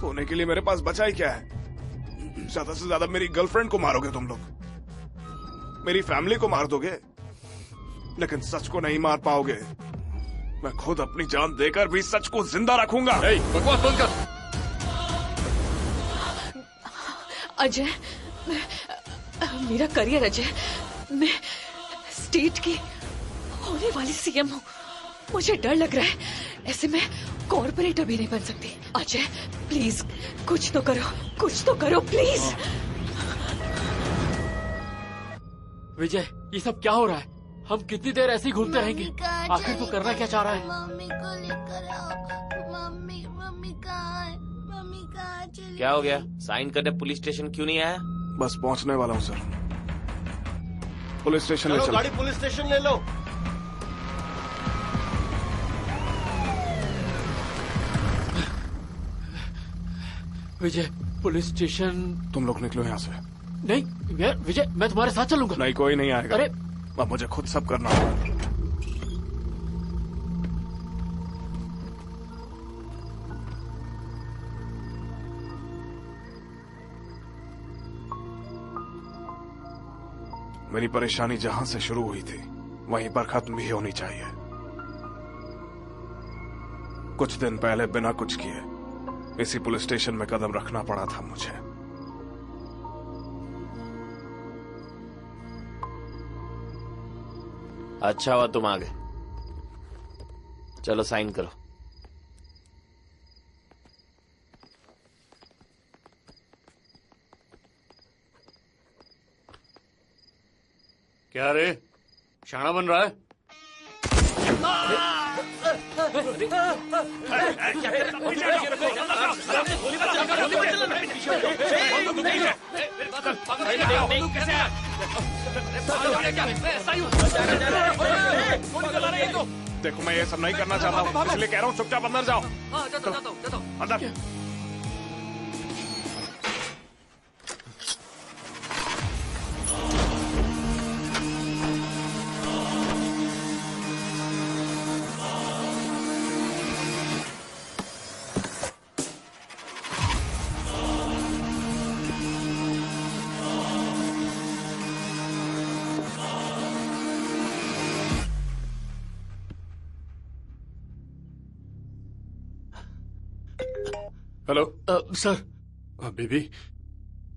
खोने के लिए मेरे पास बचा ही क्या है? ज्यादा से ज्यादा मेरी गर्लफ्रेंड को मारोगे तुम लोग, मेरी फैमिली को मार दोगे, लेकिन सच को नहीं मार पाओगे। मैं खुद अपनी जान देकर भी सच को जिंदा रखूंगा। बकवास बंद कर। अजय, मेरा करियर अजय, मैं स्टेट की होने वाली सीएम हूँ। मुझे डर लग रहा है, ऐसे में कॉर्पोरेटर भी नहीं बन सकती। अजय प्लीज कुछ तो करो प्लीज। विजय, ये सब क्या हो रहा है? हम कितनी देर ऐसे ही घूमते रहेंगे? आखिर तो करना क्या चाह रहा है? मम्मी को लेकर आओ। मम्मी कहाँ है? मम्मी कहाँ चली? क्या हो गया? साइन करने पुलिस स्टेशन क्यों नहीं आया? बस पहुंचने वाला हूँ सर। पुलिस स्टेशन ले चलो। गाड़ी पुलिस स्टेशन ले लो। विजय, पुलिस स्टेशन। तुम लोग निकलो यहाँ से। नहीं विजय, मैं तुम्हारे साथ चलूंगा। नहीं, कोई नहीं आएगा। अरे अब मुझे खुद सब करना होगा। मेरी परेशानी जहां से शुरू हुई थी वहीं पर खत्म भी होनी चाहिए। कुछ दिन पहले बिना कुछ किए इसी पुलिस स्टेशन में कदम रखना पड़ा था मुझे। अच्छा हुआ तुम आ गए। चलो साइन करो। क्या रे, शाना बन रहा है? देखो मैं ये सब नहीं करना चाहता हूँ, इसलिए कह रहा हूँ चुपचाप अंदर जाओ। अंदर। Hello sir. बेबी,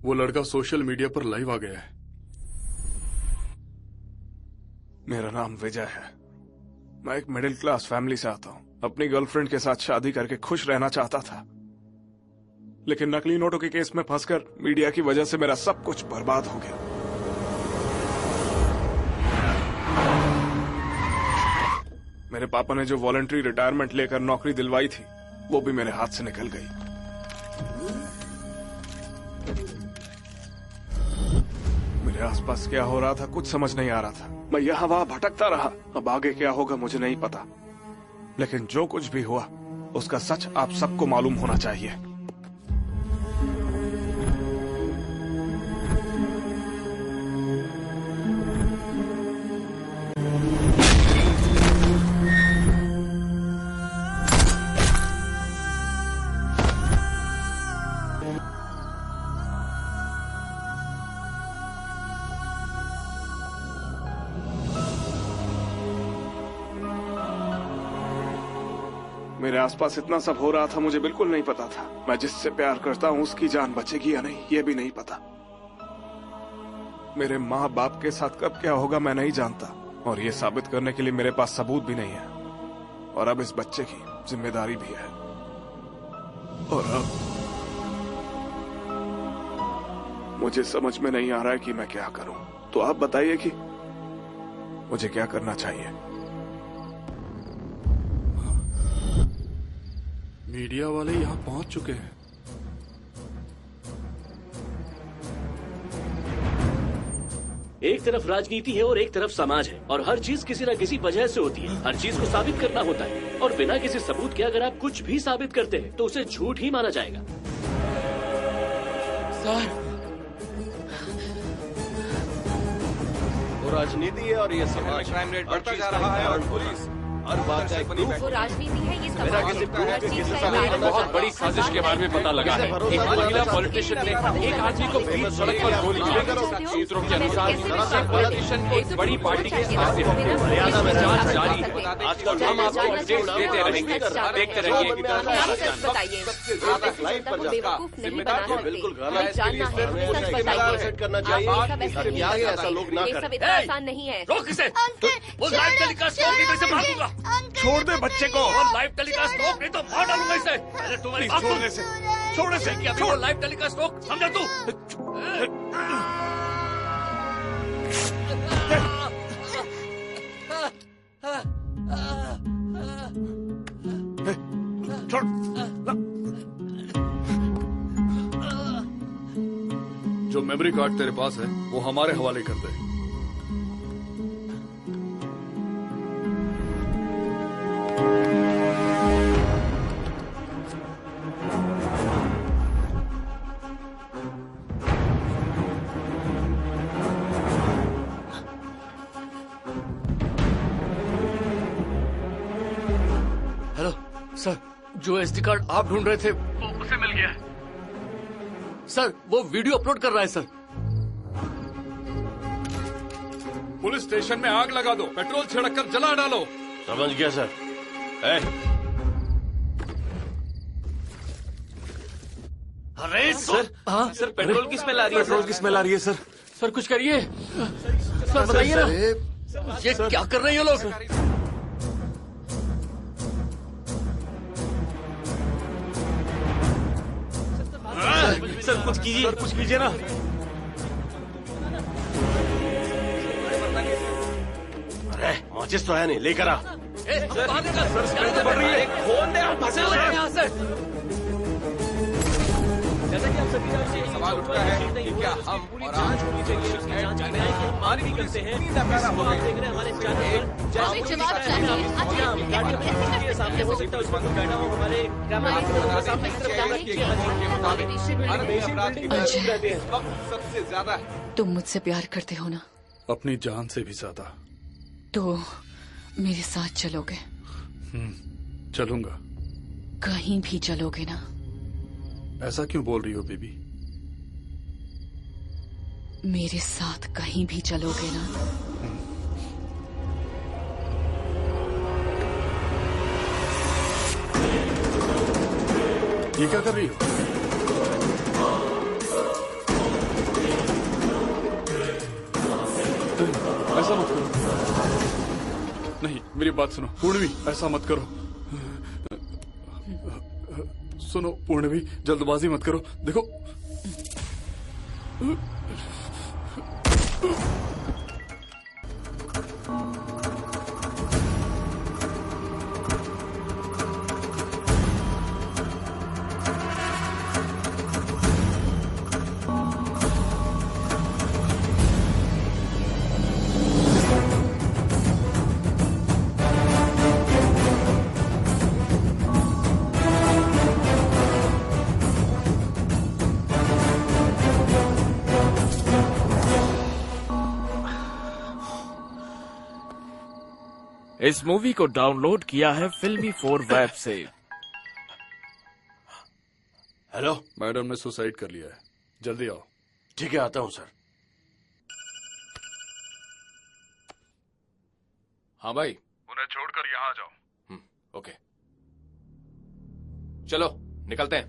वो लड़का सोशल मीडिया पर लाइव आ गया है। मेरा नाम विजय है। मैं एक मिडिल क्लास फैमिली से आता हूँ। अपनी गर्लफ्रेंड के साथ शादी करके खुश रहना चाहता था, लेकिन नकली नोटों के केस में फंसकर मीडिया की वजह से मेरा सब कुछ बर्बाद हो गया। मेरे पापा ने जो वॉलंटरी रिटायरमेंट लेकर नौकरी दिलवाई थी, वो भी मेरे हाथ से निकल गई। मेरे आसपास क्या हो रहा था कुछ समझ नहीं आ रहा था। मैं यहाँ वहां भटकता रहा। अब आगे क्या होगा मुझे नहीं पता, लेकिन जो कुछ भी हुआ उसका सच आप सबको मालूम होना चाहिए। मेरे आसपास इतना सब हो रहा था, मुझे बिल्कुल नहीं पता था। मैं जिससे प्यार करता हूँ उसकी जान बचेगी या नहीं, ये भी नहीं पता। मेरे माँ बाप के साथ कब क्या होगा मैं नहीं जानता, और ये साबित करने के लिए मेरे पास सबूत भी नहीं है। और अब इस बच्चे की जिम्मेदारी भी है। और अब मुझे समझ में नहीं आ रहा है कि मैं क्या करूं। तो आप बताइए कि मुझे क्या करना चाहिए। मीडिया वाले यहाँ पहुंच चुके हैं। एक तरफ राजनीति है और एक तरफ समाज है, और हर चीज किसी न किसी वजह से होती है। हर चीज को साबित करना होता है, और बिना किसी सबूत के अगर आप कुछ भी साबित करते हैं तो उसे झूठ ही माना जाएगा। सर, वो राजनीति है और ये समाज। क्राइम रेट बढ़ता जा रहा है और पुलिस हर बात है। वो राजनीति है, ये मेरा समाज किसी है, हर चीज का सभी इलाज बहुत होता बड़ी है। साजिश के बारे में पता लगा है। एक महिला पॉलिटिशियन ने एक आदमी को बीच सड़क पर गोली मारी। सूत्रों के अनुसार ये पॉलिटिशियन एक बड़ी पार्टी के साथ जांच जारी है। आजकल हम आपको अपडेट देते रहेंगे, देखते रहिए। बिल्कुल करना चाहिए। ऐसा लोग ना ये सब इतना आसान नहीं है। रोक इसे। वो लाइव टेलीकास्ट रोक, नहीं तो इसे मार दूंगा। छोड़ दे बच्चे को। और लाइव टेलीकास्ट रोक, नहीं तो मार डालूंगा इसे। पहले तुम्हारी बात सुन। छोड़ने से कि अभी वो लाइव टेलीकास्ट रोक, समझा तू? छोड़। जो मेमोरी कार्ड तेरे पास है वो हमारे हवाले कर दे। हेलो सर, जो एसडी कार्ड आप ढूंढ रहे थे वो उसे मिल गया है। सर, वो वीडियो अपलोड कर रहा है सर। पुलिस स्टेशन में आग लगा दो, पेट्रोल छिड़क कर जला डालो। समझ गया सर। अरे सर, हाँ सर, पेट्रोल की स्मेल आ रही है। पेट्रोल की स्मेल आ रही है सर। सर कुछ करिए सर, बताइए ना। ये क्या कर रहे हैं ये लोग? सर कुछ कीजिए। सर कुछ कीजिए ना। अरे माचिस तो है नहीं, लेकर आ। सर स्मेल तो बढ़ रही है। खोल दे, हम फंसे हुए हैं यहाँ से। जैसा कि आप सभी जानते हैं, सवाल उठता है कि क्या हम और आज होनी चाहिए उसकी जांच करना है कि हम मार भी करते हैं। इसको आप देख रहे हैं हमारे चैनल हमें जवाब चाहिए। के सामने हो सकता है उस वक्त बैठा हो हमारे कैमरा सामने की तरफ कैमरा सबसे ज्यादा तुम मुझसे प्यार करते हो ना? अपनी जान से भी ज्यादा। तो मेरे साथ चलोगे? चलूंगा। कहीं भी चलोगे ना? ऐसा क्यों बोल रही हो बेबी? मेरे साथ कहीं भी चलोगे ना? ये क्या कर रही हो? ऐसा मत करो। नहीं, मेरी बात सुनो पूर्णवी, ऐसा मत करो। सुनो पूर्णवी, जल्दबाजी मत करो। देखो इस मूवी को डाउनलोड किया है फिल्मी 4 वेब से। हेलो, मैडम ने सुसाइड कर लिया है, जल्दी आओ। ठीक है, आता हूँ सर। हाँ भाई, उन्हें छोड़कर यहाँ आ जाओ। ओके, चलो निकलते हैं।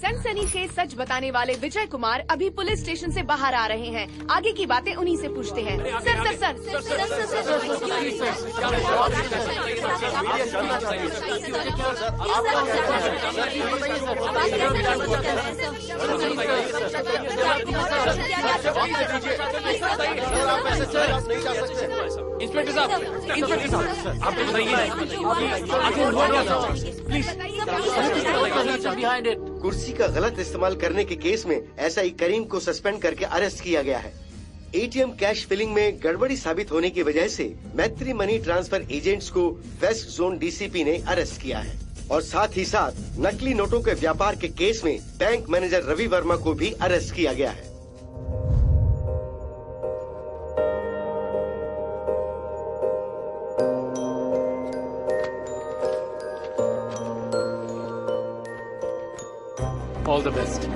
सनसनीखेज सच बताने वाले विजय कुमार अभी पुलिस स्टेशन से बाहर आ रहे हैं। आगे की बातें उन्हीं से पूछते हैं। इंस्पेक्टर साहब, आपको बताइए आखिर हुआ क्या था? प्लीज। कुर्सी का गलत इस्तेमाल करने के केस में एसआई करीम को सस्पेंड करके अरेस्ट किया गया है। एटीएम कैश फिलिंग में गड़बड़ी साबित होने की वजह से मैत्री मनी ट्रांसफर एजेंट्स को वेस्ट जोन डीसीपी ने अरेस्ट किया है और साथ ही साथ नकली नोटों के व्यापार के केस में बैंक मैनेजर रवि वर्मा को भी अरेस्ट किया गया है। All the best.